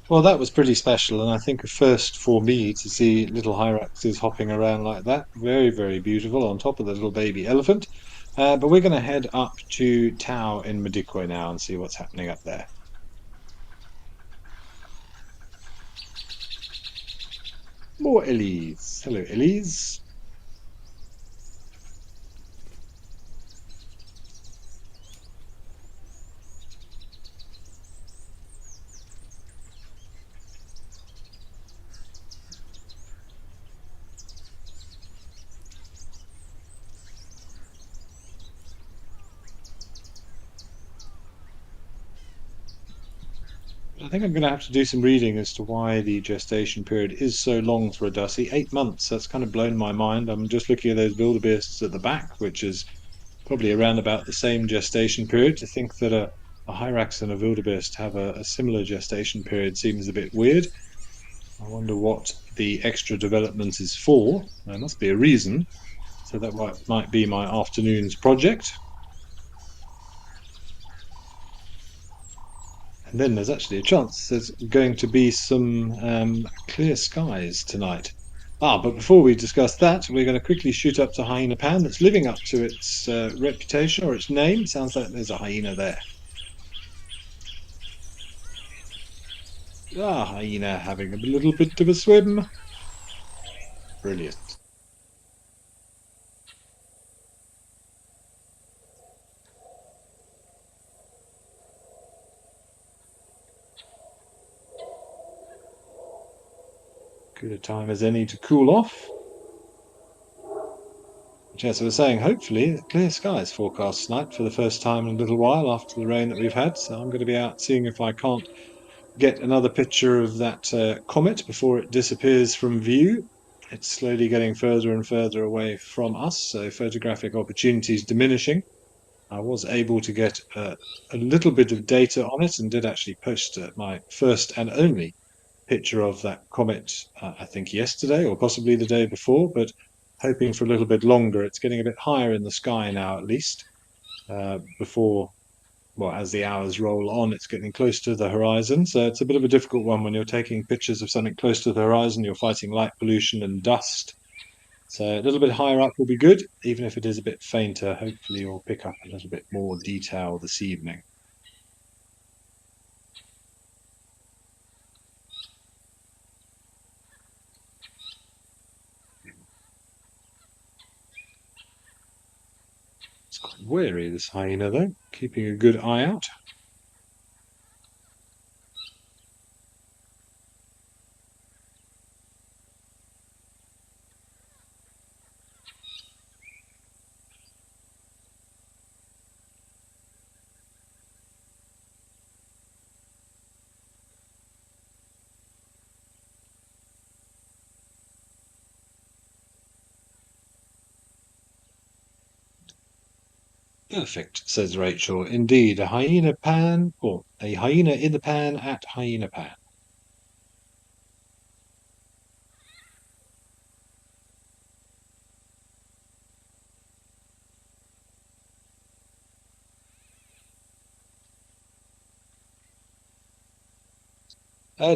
Well, that was pretty special, and I think a first for me to see little hyraxes hopping around like that. Very, very beautiful on top of the little baby elephant. But we're going to head up to Tau in Madikwe now and see what's happening up there. More Elise. Hello, Elise. I think I'm going to have to do some reading as to why the gestation period is so long for a Dussie. 8 months, that's kind of blown my mind. I'm just looking at those wildebeests at the back, which is probably around about the same gestation period. To think that a hyrax and a wildebeest have a similar gestation period seems a bit weird. I wonder what the extra development is for. There must be a reason. So that might be my afternoon's project. And then there's actually a chance there's going to be some clear skies tonight. But before we discuss that, we're going to quickly shoot up to Hyena Pan that's living up to its reputation or its name. Sounds like there's a hyena there. Hyena having a little bit of a swim. Brilliant. Good a time as any to cool off. Yes, I was saying, hopefully, clear skies forecast tonight for the first time in a little while after the rain that we've had. So I'm going to be out seeing if I can't get another picture of that comet before it disappears from view. It's slowly getting further and further away from us, so photographic opportunities diminishing. I was able to get a little bit of data on it and did actually post my first and only picture of that comet, I think yesterday or possibly the day before, but hoping for a little bit longer. It's getting a bit higher in the sky now, at least, before, well, as the hours roll on, it's getting close to the horizon. So it's a bit of a difficult one when you're taking pictures of something close to the horizon. You're fighting light pollution and dust. So a little bit higher up will be good, even if it is a bit fainter. Hopefully you'll pick up a little bit more detail this evening. It's quite wary, this hyena, though, keeping a good eye out. Perfect, says Rachel. Indeed, a hyena pan, or a hyena in the pan at hyena pan.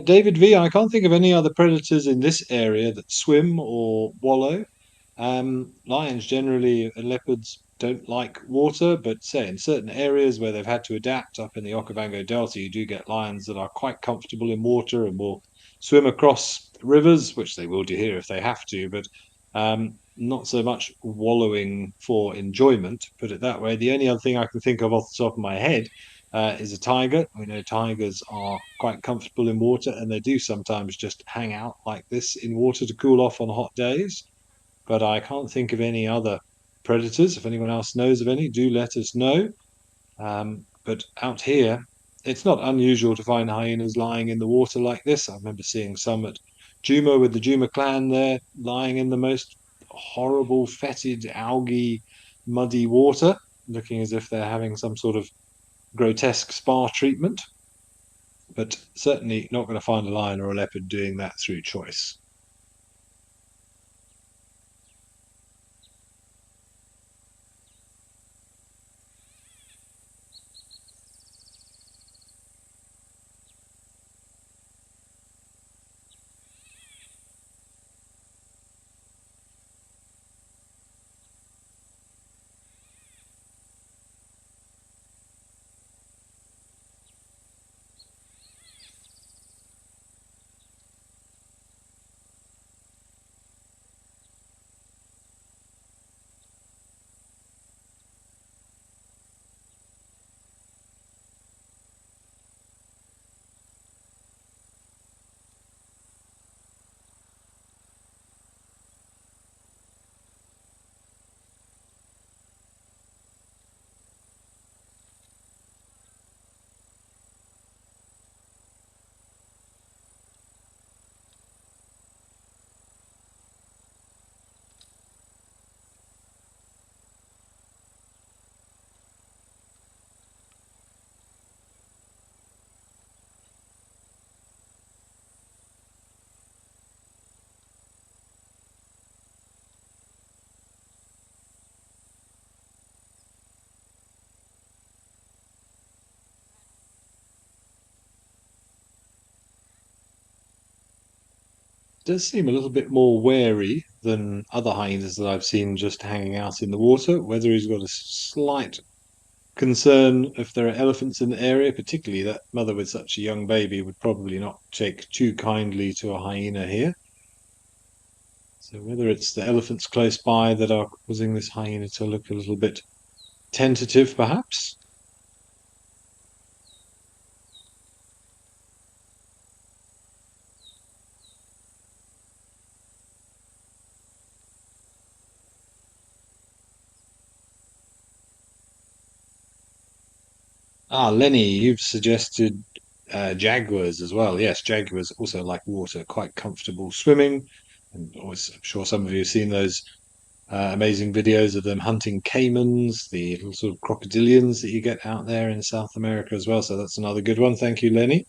David V, I can't think of any other predators in this area that swim or wallow. Lions generally and leopards don't like water, but say in certain areas where they've had to adapt up in the Okavango Delta, you do get lions that are quite comfortable in water and will swim across rivers, which they will do here if they have to, but not so much wallowing for enjoyment, put it that way. The only other thing I can think of off the top of my head is a tiger. We know tigers are quite comfortable in water and they do sometimes just hang out like this in water to cool off on hot days, but I can't think of any other predators. If anyone else knows of any, do let us know. But out here, it's not unusual to find hyenas lying in the water like this. I remember seeing some at Juma with the Juma clan there, lying in the most horrible, fetid, algae, muddy water, looking as if they're having some sort of grotesque spa treatment. But certainly not going to find a lion or a leopard doing that through choice. Does seem a little bit more wary than other hyenas that I've seen just hanging out in the water. Whether he's got a slight concern if there are elephants in the area, particularly that mother with such a young baby would probably not take too kindly to a hyena here. So whether it's the elephants close by that are causing this hyena to look a little bit tentative, perhaps. Ah, Lenny, you've suggested jaguars as well. Yes, jaguars also like water, quite comfortable swimming. And always, I'm sure some of you have seen those amazing videos of them hunting caimans, the little sort of crocodilians that you get out there in South America as well. So that's another good one. Thank you, Lenny.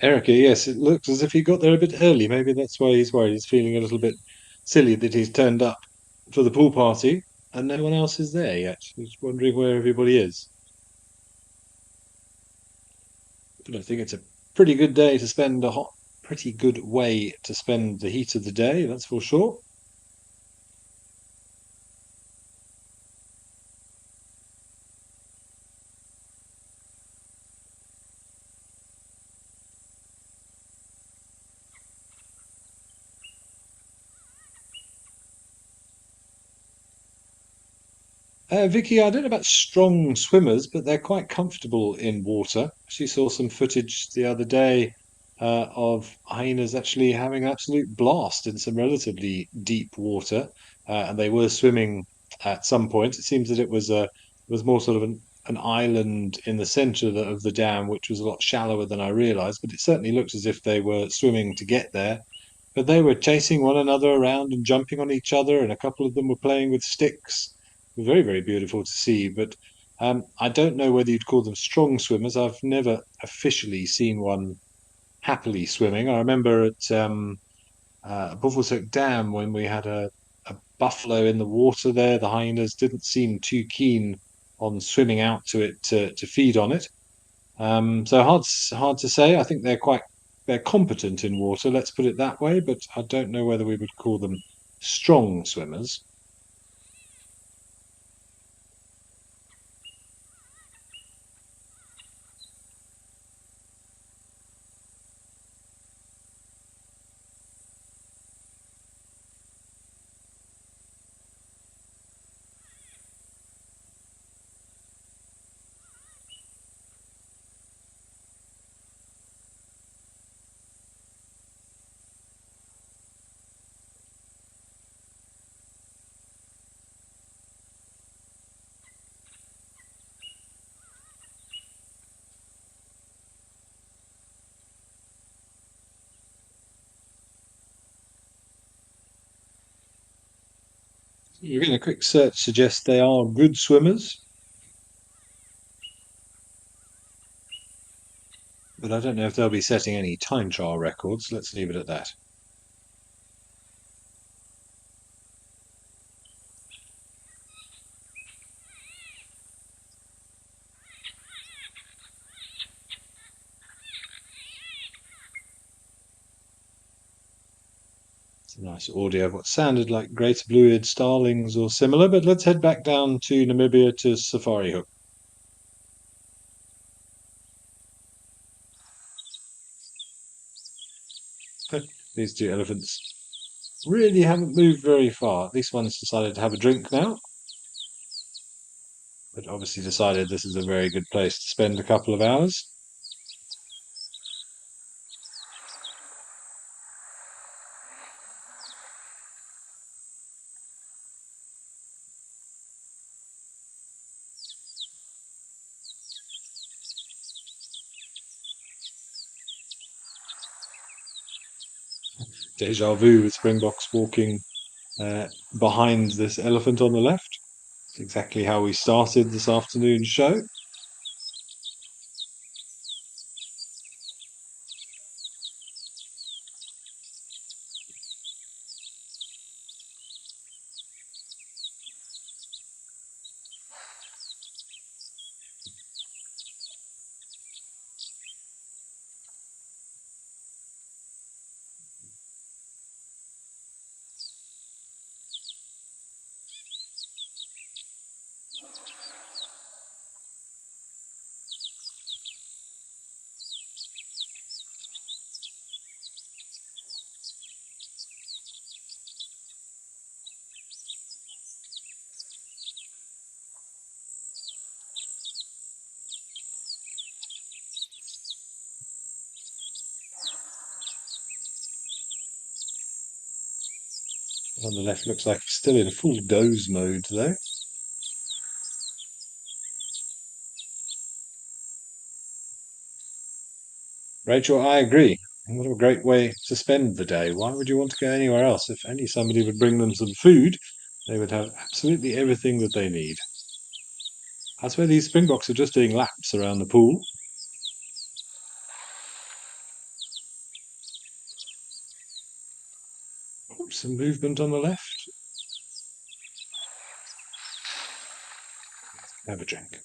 Erica, yes, it looks as if he got there a bit early. Maybe that's why he's worried. He's feeling a little bit silly that he's turned up for the pool party and no one else is there yet. He's wondering where everybody is. But I think it's a pretty good day to spend a hot, pretty good way to spend the heat of the day, that's for sure. Vicky, I don't know about strong swimmers, but they're quite comfortable in water. She saw some footage the other day of hyenas actually having an absolute blast in some relatively deep water, and they were swimming at some point. It seems that it was more sort of an island in the center of the dam, which was a lot shallower than I realized, but it certainly looks as if they were swimming to get there. But they were chasing one another around and jumping on each other, and a couple of them were playing with sticks. Very, very beautiful to see. But I don't know whether you'd call them strong swimmers. I've never officially seen one happily swimming. I remember at Buffelshoek Dam when we had a buffalo in the water there. The hyenas didn't seem too keen on swimming out to it to feed on it. So hard to say. I think they're competent in water. Let's put it that way. But I don't know whether we would call them strong swimmers. You're getting a quick search suggests they are good swimmers, but I don't know if they'll be setting any time trial records. Let's leave it at that. It's a nice audio of what sounded like greater blue-eared starlings or similar, but let's head back down to Namibia to Safari Hook. These two elephants really haven't moved very far. At least one's decided to have a drink now. but obviously decided this is a very good place to spend a couple of hours. Deja vu with Springboks walking behind this elephant on the left. It's exactly how we started this afternoon's show. On the left looks like he's still in full doze mode though. Rachel, I agree. What a great way to spend the day. Why would you want to go anywhere else? If only somebody would bring them some food, they would have absolutely everything that they need. That's where these Springboks are just doing laps around the pool. Some movement on the left. Have a drink.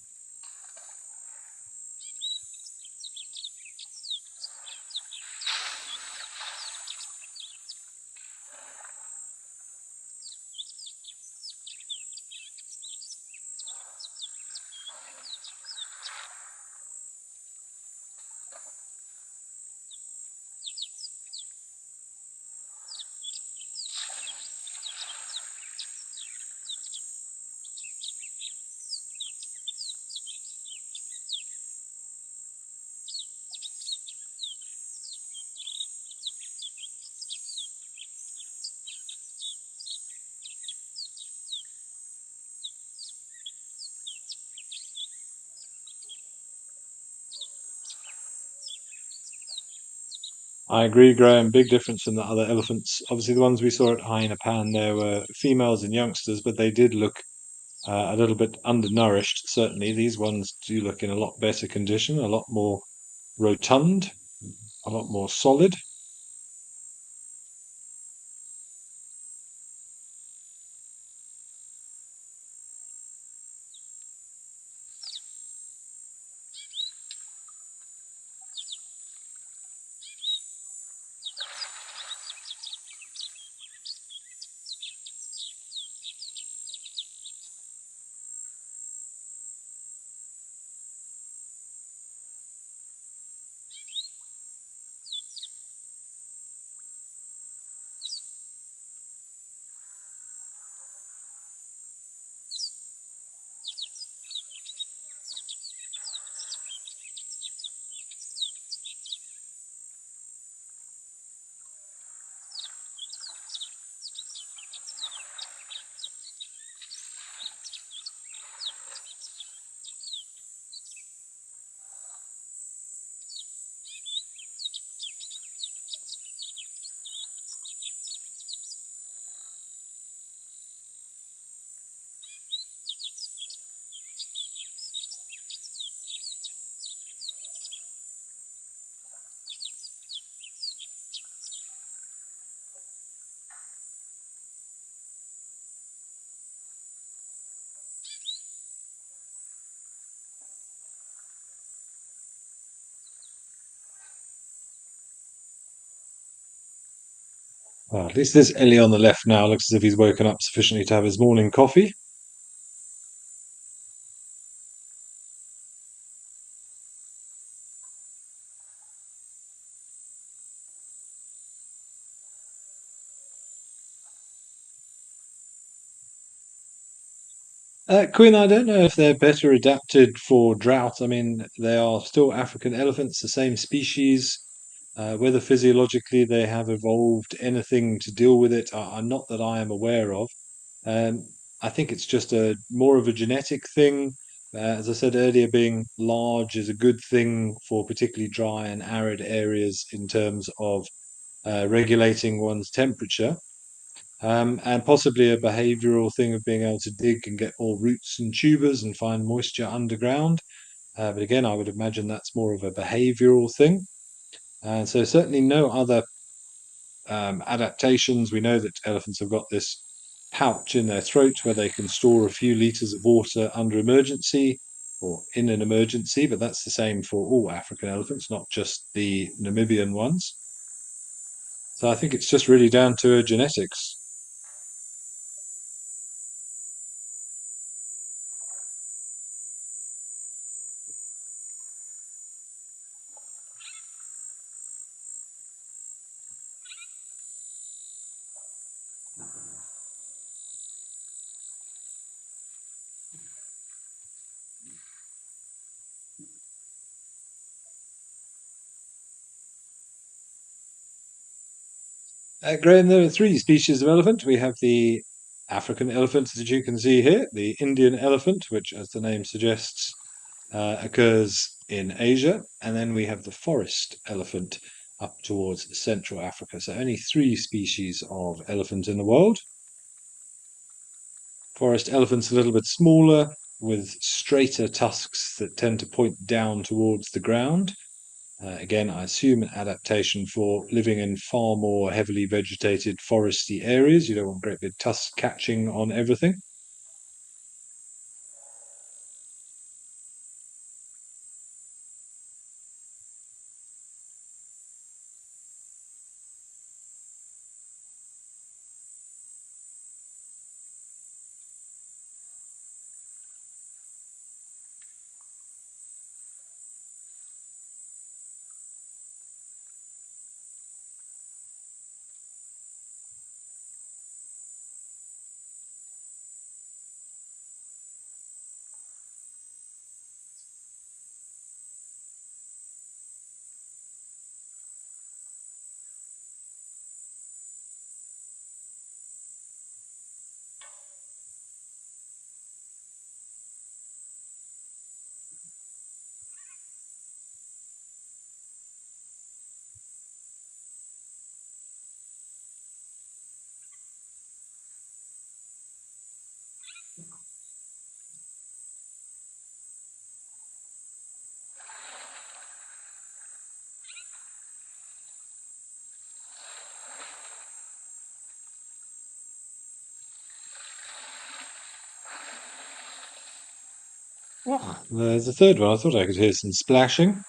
I agree, Graham. Big difference from the other elephants. Obviously, the ones we saw at Pan, there were females and youngsters, but they did look a little bit undernourished. Certainly, these ones do look in a lot better condition, a lot more rotund, a lot more solid. Well, at least this Ellie on the left now looks as if he's woken up sufficiently to have his morning coffee. Quinn, I don't know if they're better adapted for drought. I mean, they are still African elephants, the same species. Whether physiologically they have evolved anything to deal with it, not that I am aware of. Um, I think it's just a more of a genetic thing. As I said earlier, being large is a good thing for particularly dry and arid areas in terms of regulating one's temperature. And possibly a behavioral thing of being able to dig and get more roots and tubers and find moisture underground. But again, I would imagine that's more of a behavioral thing. And so certainly no other adaptations. We know that elephants have got this pouch in their throat where they can store a few liters of water under emergency or in an emergency, but that's the same for all African elephants, not just the Namibian ones. So I think it's just really down to genetics. Graham, there are three species of elephant. We have the African elephant, that you can see here, the Indian elephant, which, as the name suggests, occurs in Asia, and then we have the forest elephant up towards Central Africa. So only three species of elephant in the world. Forest elephant's a little bit smaller, with straighter tusks that tend to point down towards the ground. Again, I assume an adaptation for living in far more heavily vegetated foresty areas. You don't want great big tusks catching on everything. Oh, there's a third one. I thought I could hear some splashing.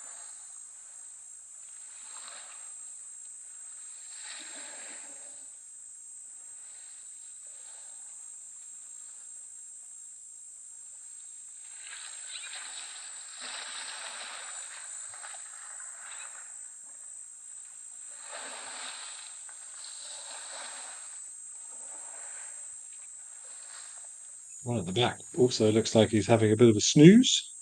One at the back also looks like he's having a bit of a snooze.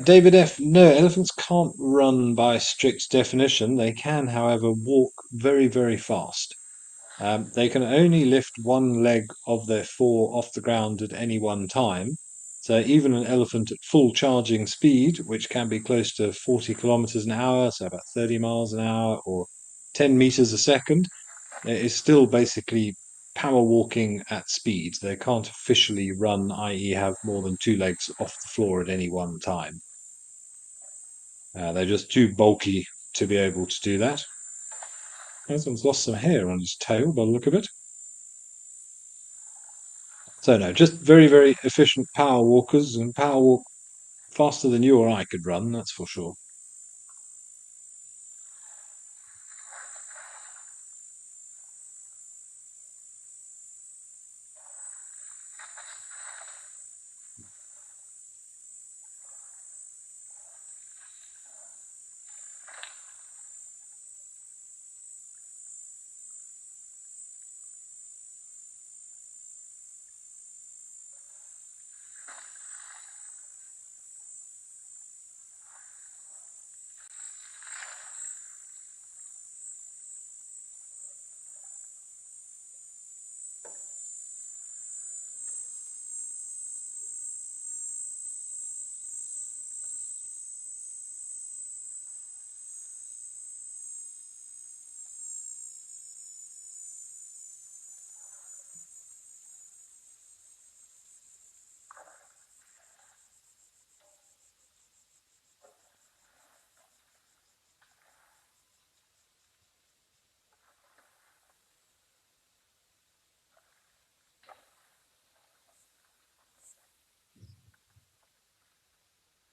David F. No, elephants can't run by strict definition. They can, however, walk very, very fast. They can only lift one leg of their four off the ground at any one time. So even an elephant at full charging speed, which can be close to 40 kilometers an hour, so about 30 miles an hour or 10 meters a second, is still basically power walking at speed. They can't officially run, i.e., have more than two legs off the floor at any one time. They're just too bulky to be able to do that. This one's lost some hair on his tail by the look of it. So no, just very, very efficient power walkers and power walk Faster than you or I could run, that's for sure.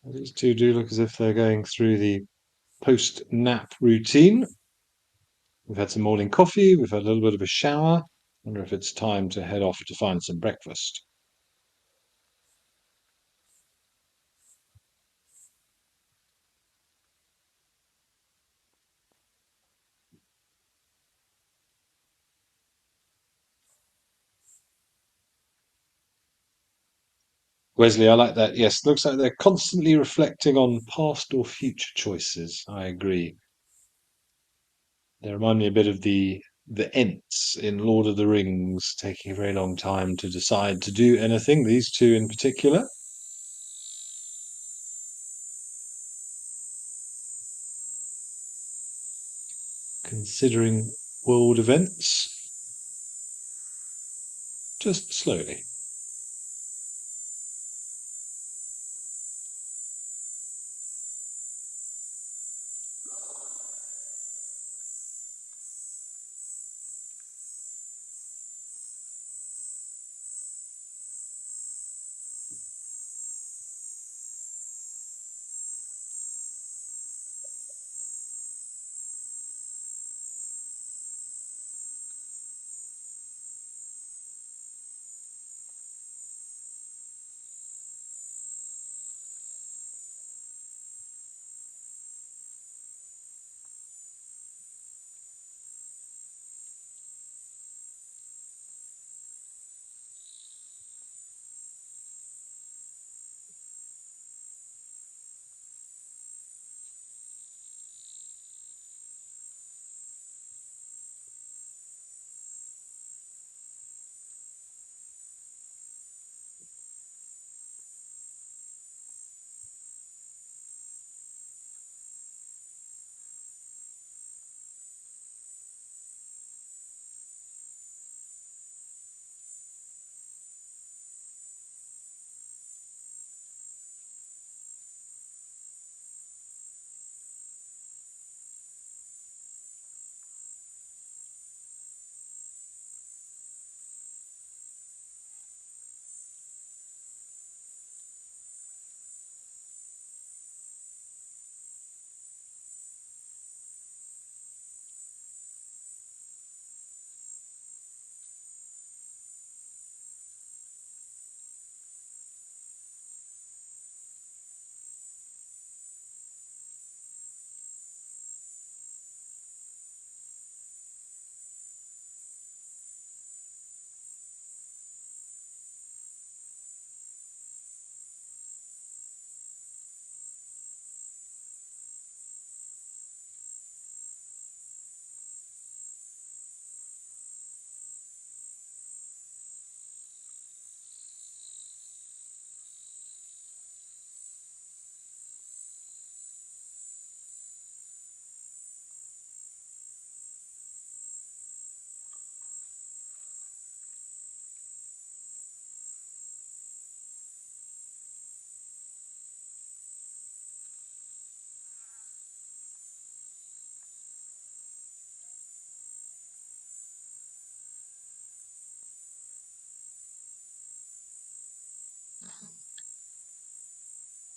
These two do look as if they're going through the post-nap routine. We've had some morning coffee, we've had a little bit of a shower. Wonder if it's time to head off to find some breakfast. Wesley, I like that. Yes, looks like they're constantly reflecting on past or future choices. I agree. They remind me a bit of the Ents in Lord of the Rings, taking a very long time to decide to do anything. These two in particular, considering world events just slowly.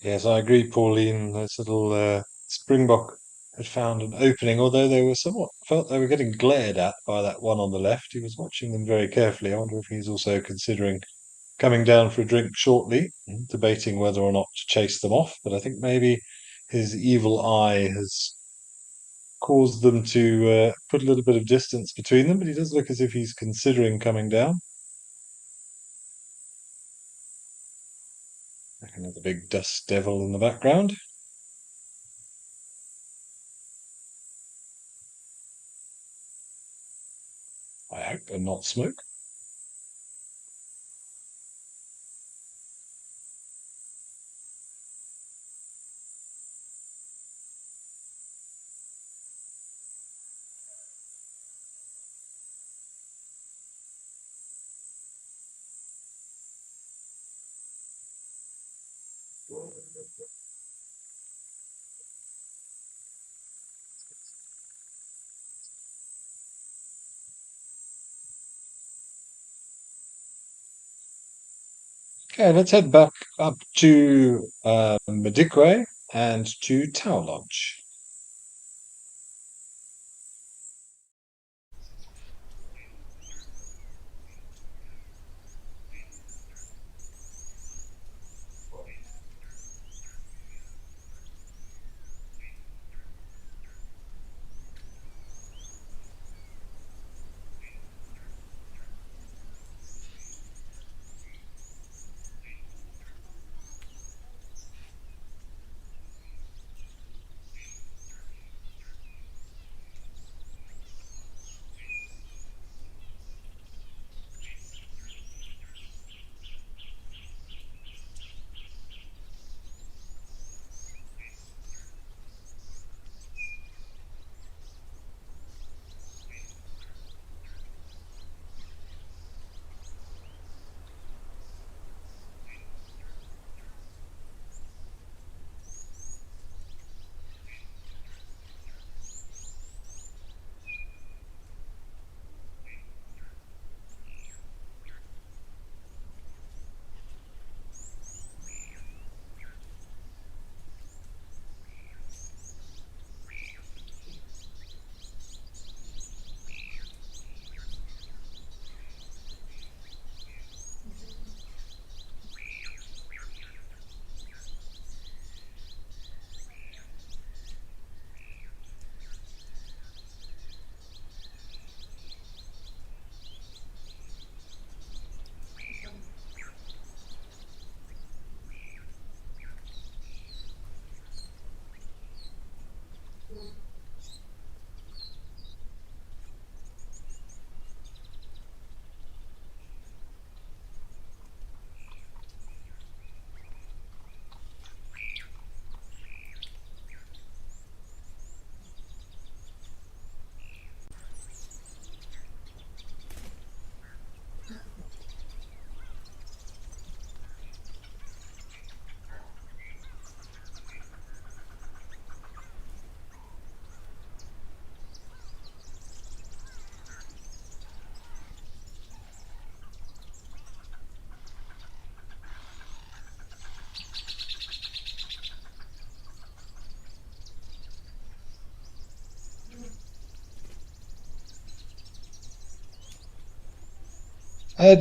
Yes, I agree, Pauline. This little springbok had found an opening, although they were somewhat felt they were getting glared at by that one on the left. He was watching them very carefully. I wonder if he's also considering coming down for a drink shortly, debating whether or not to chase them off. But I think maybe his evil eye has caused them to put a little bit of distance between them. But he does look as if he's considering coming down. Another big dust devil in the background. I hope they're not smoke. Okay, let's head back up to Madikwe and to Tower Lodge.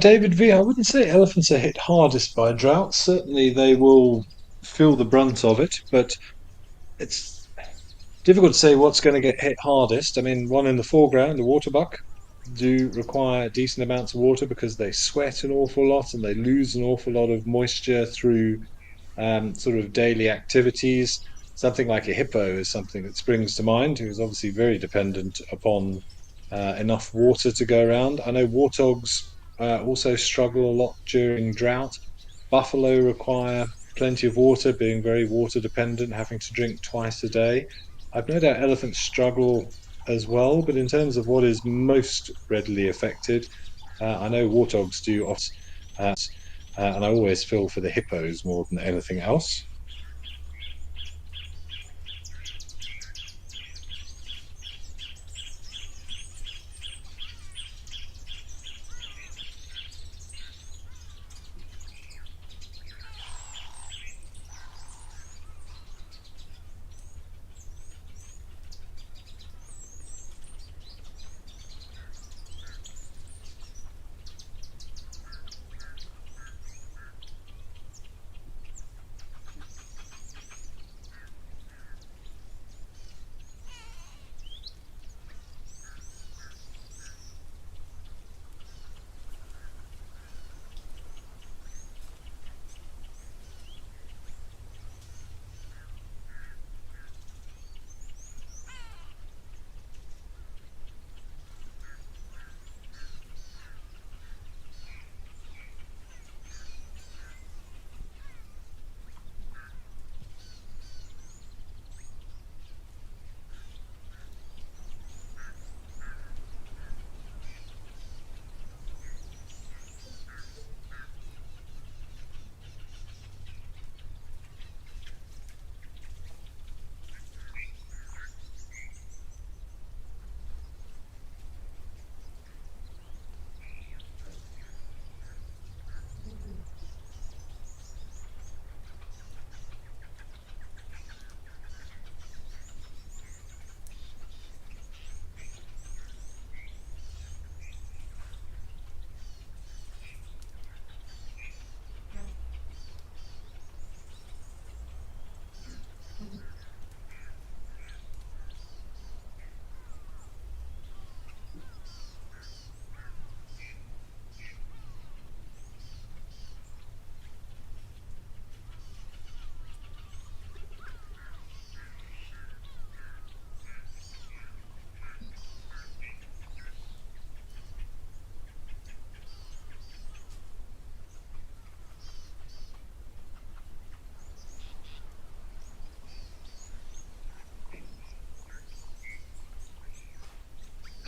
David V, I wouldn't say elephants are hit hardest by drought. Certainly they will feel the brunt of it, but it's difficult to say what's going to get hit hardest. I mean, one in the foreground, the waterbuck, do require decent amounts of water because they sweat an awful lot and they lose an awful lot of moisture through sort of daily activities. Something like a hippo is something that springs to mind, who's obviously very dependent upon enough water to go around. I know warthogs also struggle a lot during drought. Buffalo require plenty of water, being very water dependent, having to drink twice a day. I've no doubt elephants struggle as well, but in terms of what is most readily affected, I know warthogs do, uh, and I always feel for the hippos more than anything else.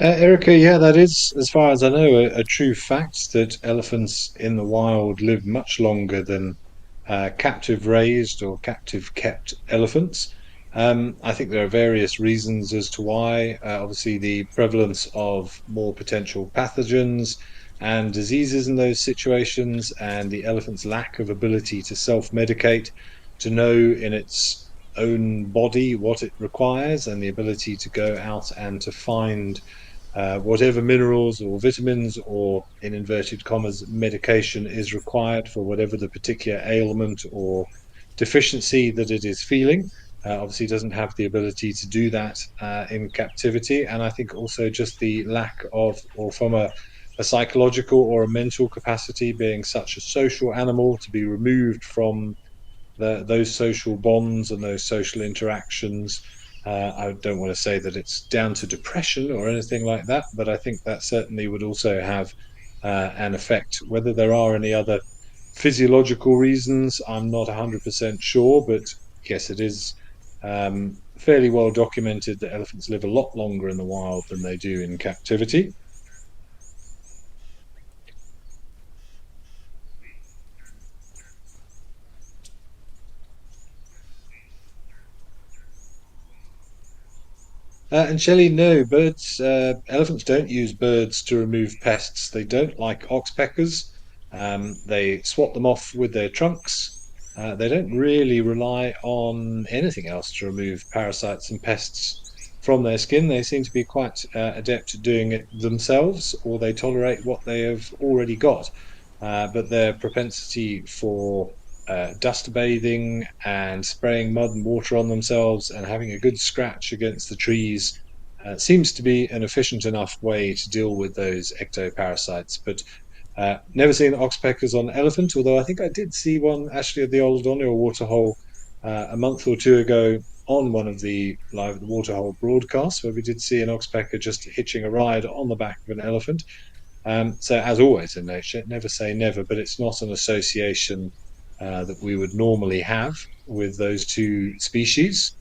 Erica, yeah, that is, as far as I know, a true fact that elephants in the wild live much longer than captive raised or captive kept elephants. I think there are various reasons as to why. Obviously, the prevalence of more potential pathogens and diseases in those situations, and the elephant's lack of ability to self-medicate, to know in its own body what it requires, and the ability to go out and to find whatever minerals or vitamins or, in inverted commas, medication is required for whatever the particular ailment or deficiency that it is feeling. Obviously, doesn't have the ability to do that in captivity. And I think also just the lack of, or from a psychological or a mental capacity, being such a social animal, to be removed from those social bonds and those social interactions. I don't want to say that it's down to depression or anything like that, but I think that certainly would also have an effect. Whether there are any other physiological reasons, I'm not 100% sure, but yes, it is fairly well documented that elephants live a lot longer in the wild than they do in captivity. And Shelley, no, elephants don't use birds to remove pests. They don't like oxpeckers. They swat them off with their trunks. They don't really rely on anything else to remove parasites and pests from their skin. They seem to be quite adept at doing it themselves, or they tolerate what they have already got. But their propensity for dust bathing and spraying mud and water on themselves and having a good scratch against the trees seems to be an efficient enough way to deal with those ectoparasites. But never seen oxpeckers on elephant, although I think I did see one actually at the Old Donio waterhole a month or two ago on one of the live at the waterhole broadcasts, where we did see an oxpecker just hitching a ride on the back of an elephant. So, as always in nature, never say never, but it's not an association that we would normally have with those two species.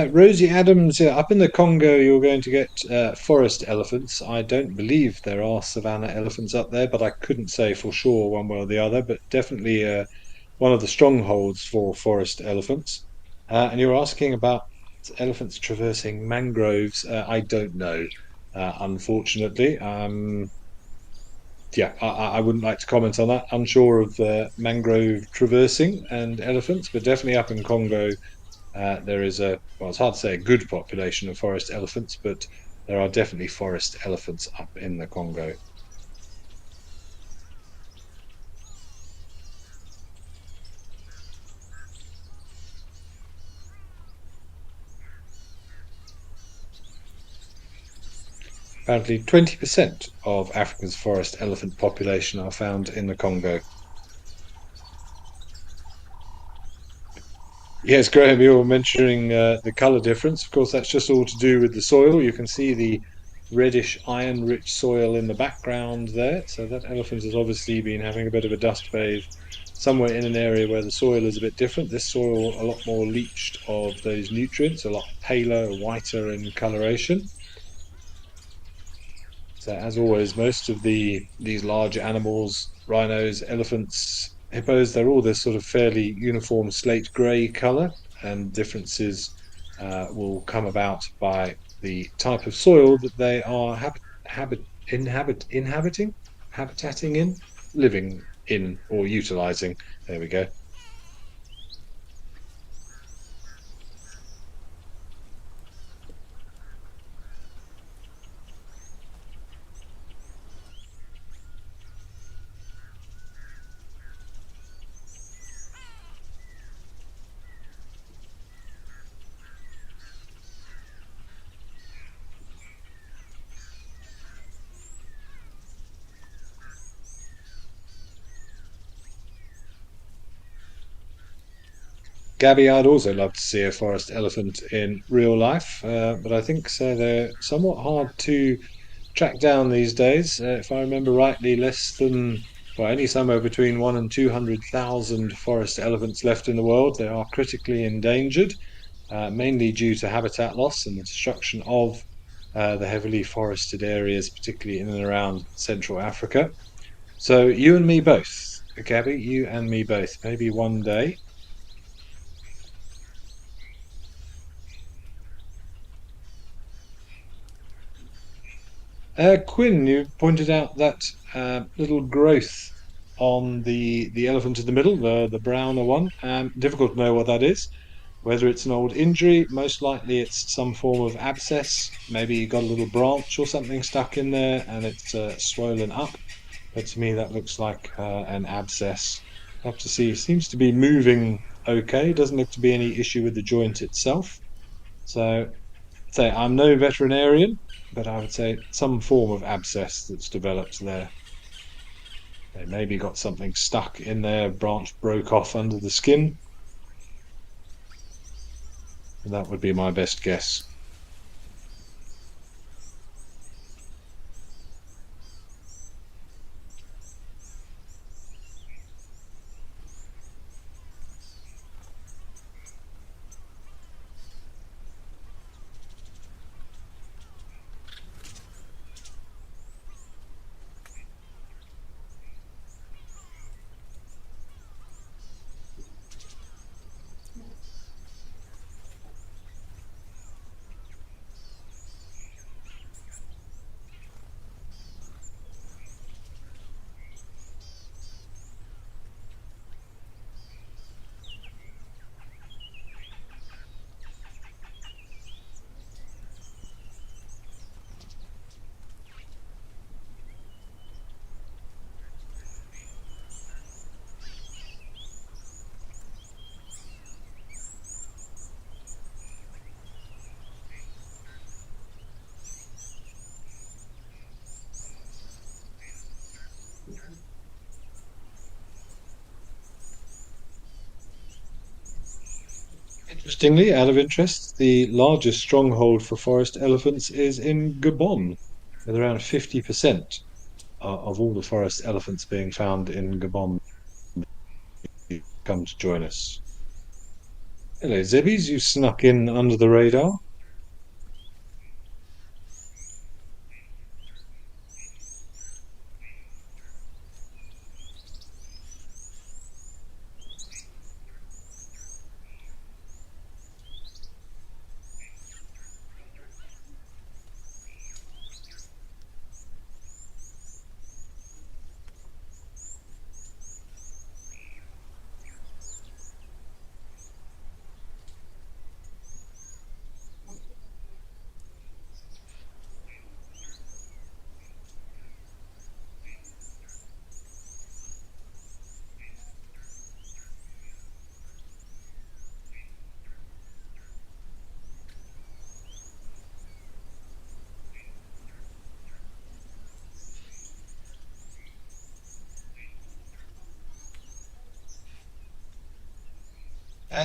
Rosie Adams, yeah, up in the Congo, you're going to get forest elephants. I don't believe there are savanna elephants up there, but I couldn't say for sure one way or the other. But definitely one of the strongholds for forest elephants. And you're asking about elephants traversing mangroves. I don't know, unfortunately. Yeah, I wouldn't like to comment on that. Unsure of mangrove traversing and elephants, but definitely up in Congo there is well, it's hard to say a good population of forest elephants, but there are definitely forest elephants up in the Congo. Apparently, 20% of Africa's forest elephant population are found in the Congo. Yes, Graham, you were mentioning the colour difference. Of course, that's just all to do with the soil. You can see the reddish iron-rich soil in the background there. So that elephant has obviously been having a bit of a dust bathe somewhere in an area where the soil is a bit different. This soil a lot more leached of those nutrients, a lot paler, whiter in coloration. So as always, most of these larger animals, rhinos, elephants, hippos, they're all this sort of fairly uniform slate grey colour, and differences will come about by the type of soil that they are inhabiting, habitating in, living in, or utilising. There we go. Gabby, I'd also love to see a forest elephant in real life, but I think so they're somewhat hard to track down these days. If I remember rightly, well, only somewhere between 1 and 200,000 forest elephants left in the world. They are critically endangered, mainly due to habitat loss and the destruction of the heavily forested areas, particularly in and around Central Africa. So you and me both, Gabby, you and me both. Maybe one day. Quinn, you pointed out that little growth on the elephant in the middle, the browner one. Difficult to know what that is. Whether it's an old injury, most likely it's some form of abscess. Maybe you got a little branch or something stuck in there and it's swollen up. But to me, that looks like an abscess. Have to see. Seems to be moving okay. Doesn't look to be any issue with the joint itself. So say I'm no veterinarian, but I would say some form of abscess that's developed there. They maybe got something stuck in there, branch broke off under the skin. That would be my best guess. Interestingly, out of interest, the largest stronghold for forest elephants is in Gabon, with around 50% of all the forest elephants being found in Gabon. Come to join us. Hello, Zebbies, you snuck in under the radar.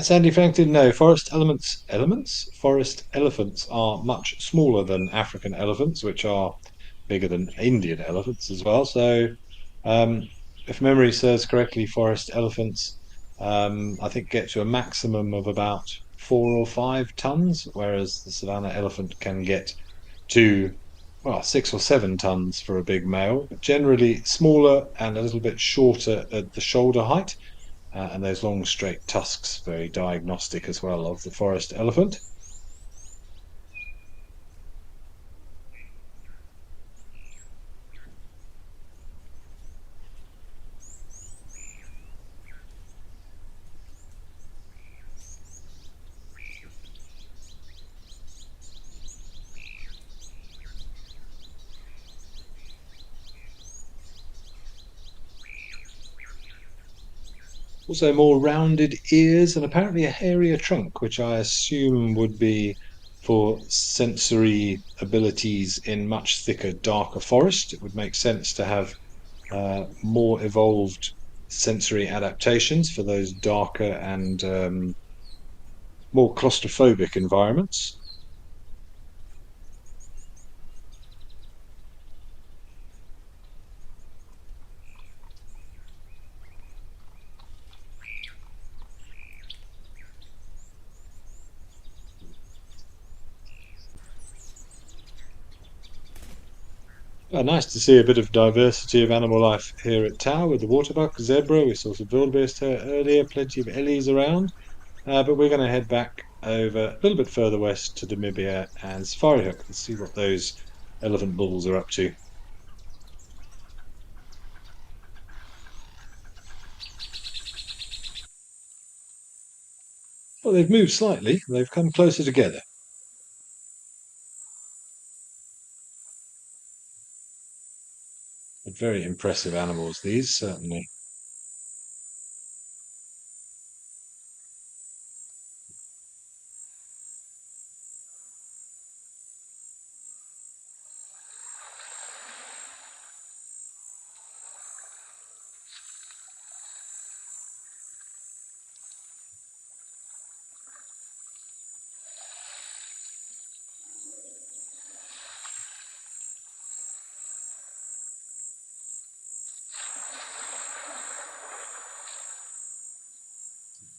Sandy Franklin, no. Forest elephants are much smaller than African elephants, which are bigger than Indian elephants as well. So, um, if memory serves correctly, forest elephants, I think, get to a maximum of about 4 or 5 tons, whereas the savannah elephant can get to well, 6 or 7 tons for a big male, but generally smaller and a little bit shorter at the shoulder height, and those long straight tusks, very diagnostic as well of the forest elephant. Also more rounded ears and apparently a hairier trunk, which I assume would be for sensory abilities in much thicker, darker forest. It would make sense to have more evolved sensory adaptations for those darker and more claustrophobic environments. Nice to see a bit of diversity of animal life here at Tau with the waterbuck, zebra. We saw some wildebeest here earlier, plenty of ellies around. But we're going to head back over a little bit further west to Namibia and Safari Hook and see what those elephant bulls are up to. Well, they've moved slightly. They've come closer together. But very impressive animals, these, certainly.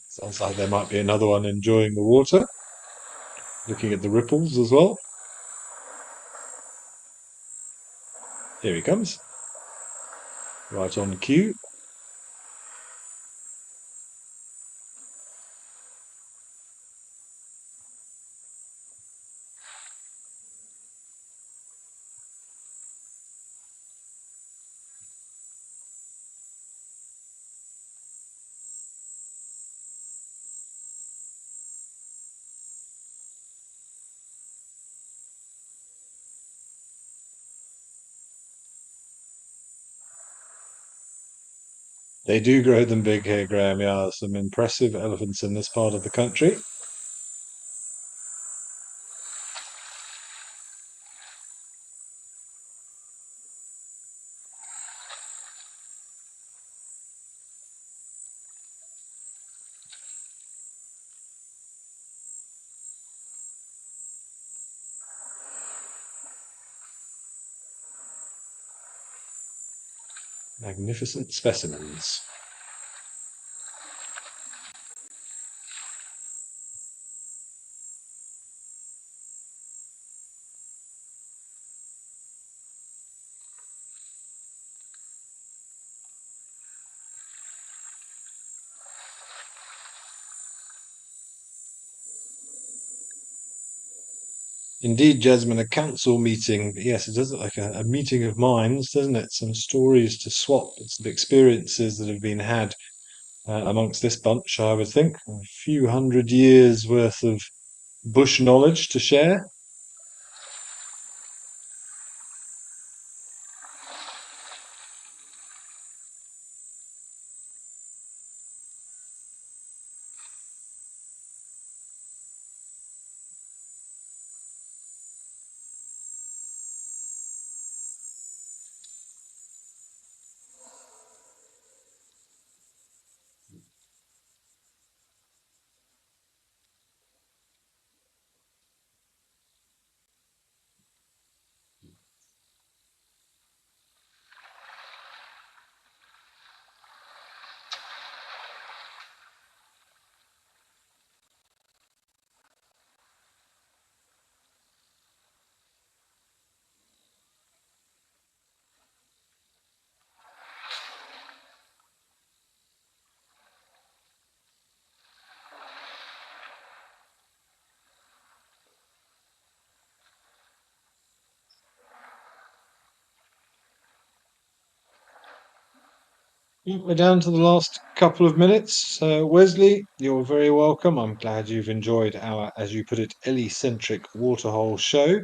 Sounds like there might be another one enjoying the water, looking at the ripples as well. Here he comes, right on cue. They do grow them big here, Graham. Yeah, some impressive elephants in this part of the country. Magnificent specimens. Indeed, Jasmine, a council meeting. Yes, it does look like a meeting of minds, doesn't it? Some stories to swap, some experiences that have been had amongst this bunch, I would think. A few hundred years worth of bush knowledge to share. We're down to the last couple of minutes. Wesley, you're very welcome. I'm glad you've enjoyed our, as you put it, Ellie-centric waterhole show.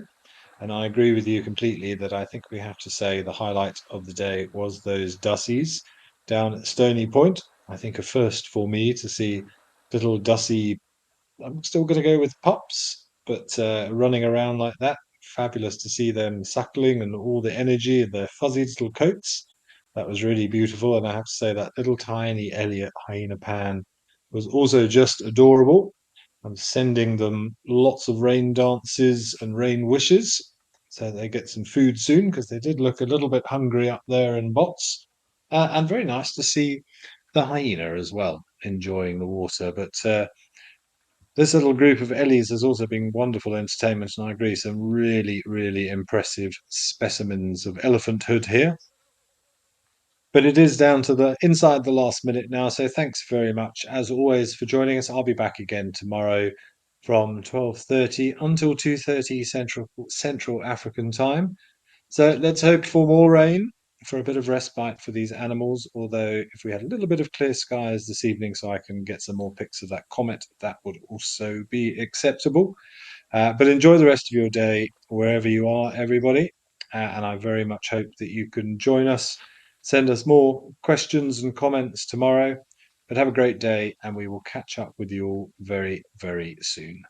And I agree with you completely that I think we have to say the highlight of the day was those Dussies down at Stony Point. I think a first for me to see little Dussie. I'm still going to go with pups, but running around like that, fabulous to see them suckling and all the energy of their fuzzy little coats. That was really beautiful, and I have to say that little tiny Elliot hyena pan was also just adorable. I'm sending them lots of rain dances and rain wishes, so they get some food soon because they did look a little bit hungry up there in Bots. And very nice to see the hyena as well enjoying the water, but. This little group of Ellies has also been wonderful entertainment, and I agree, some really, really impressive specimens of elephanthood here. But it is down to the inside the last minute now, so thanks very much as always for joining us. I'll be back again tomorrow from 12:30 until 2:30 Central African time. So let's hope for more rain for a bit of respite for these animals. Although if we had a little bit of clear skies this evening, so I can get some more pics of that comet, that would also be acceptable. But enjoy the rest of your day wherever you are, everybody. And I very much hope that you can join us. Send us more questions and comments tomorrow. But have a great day, and we will catch up with you all very, very soon.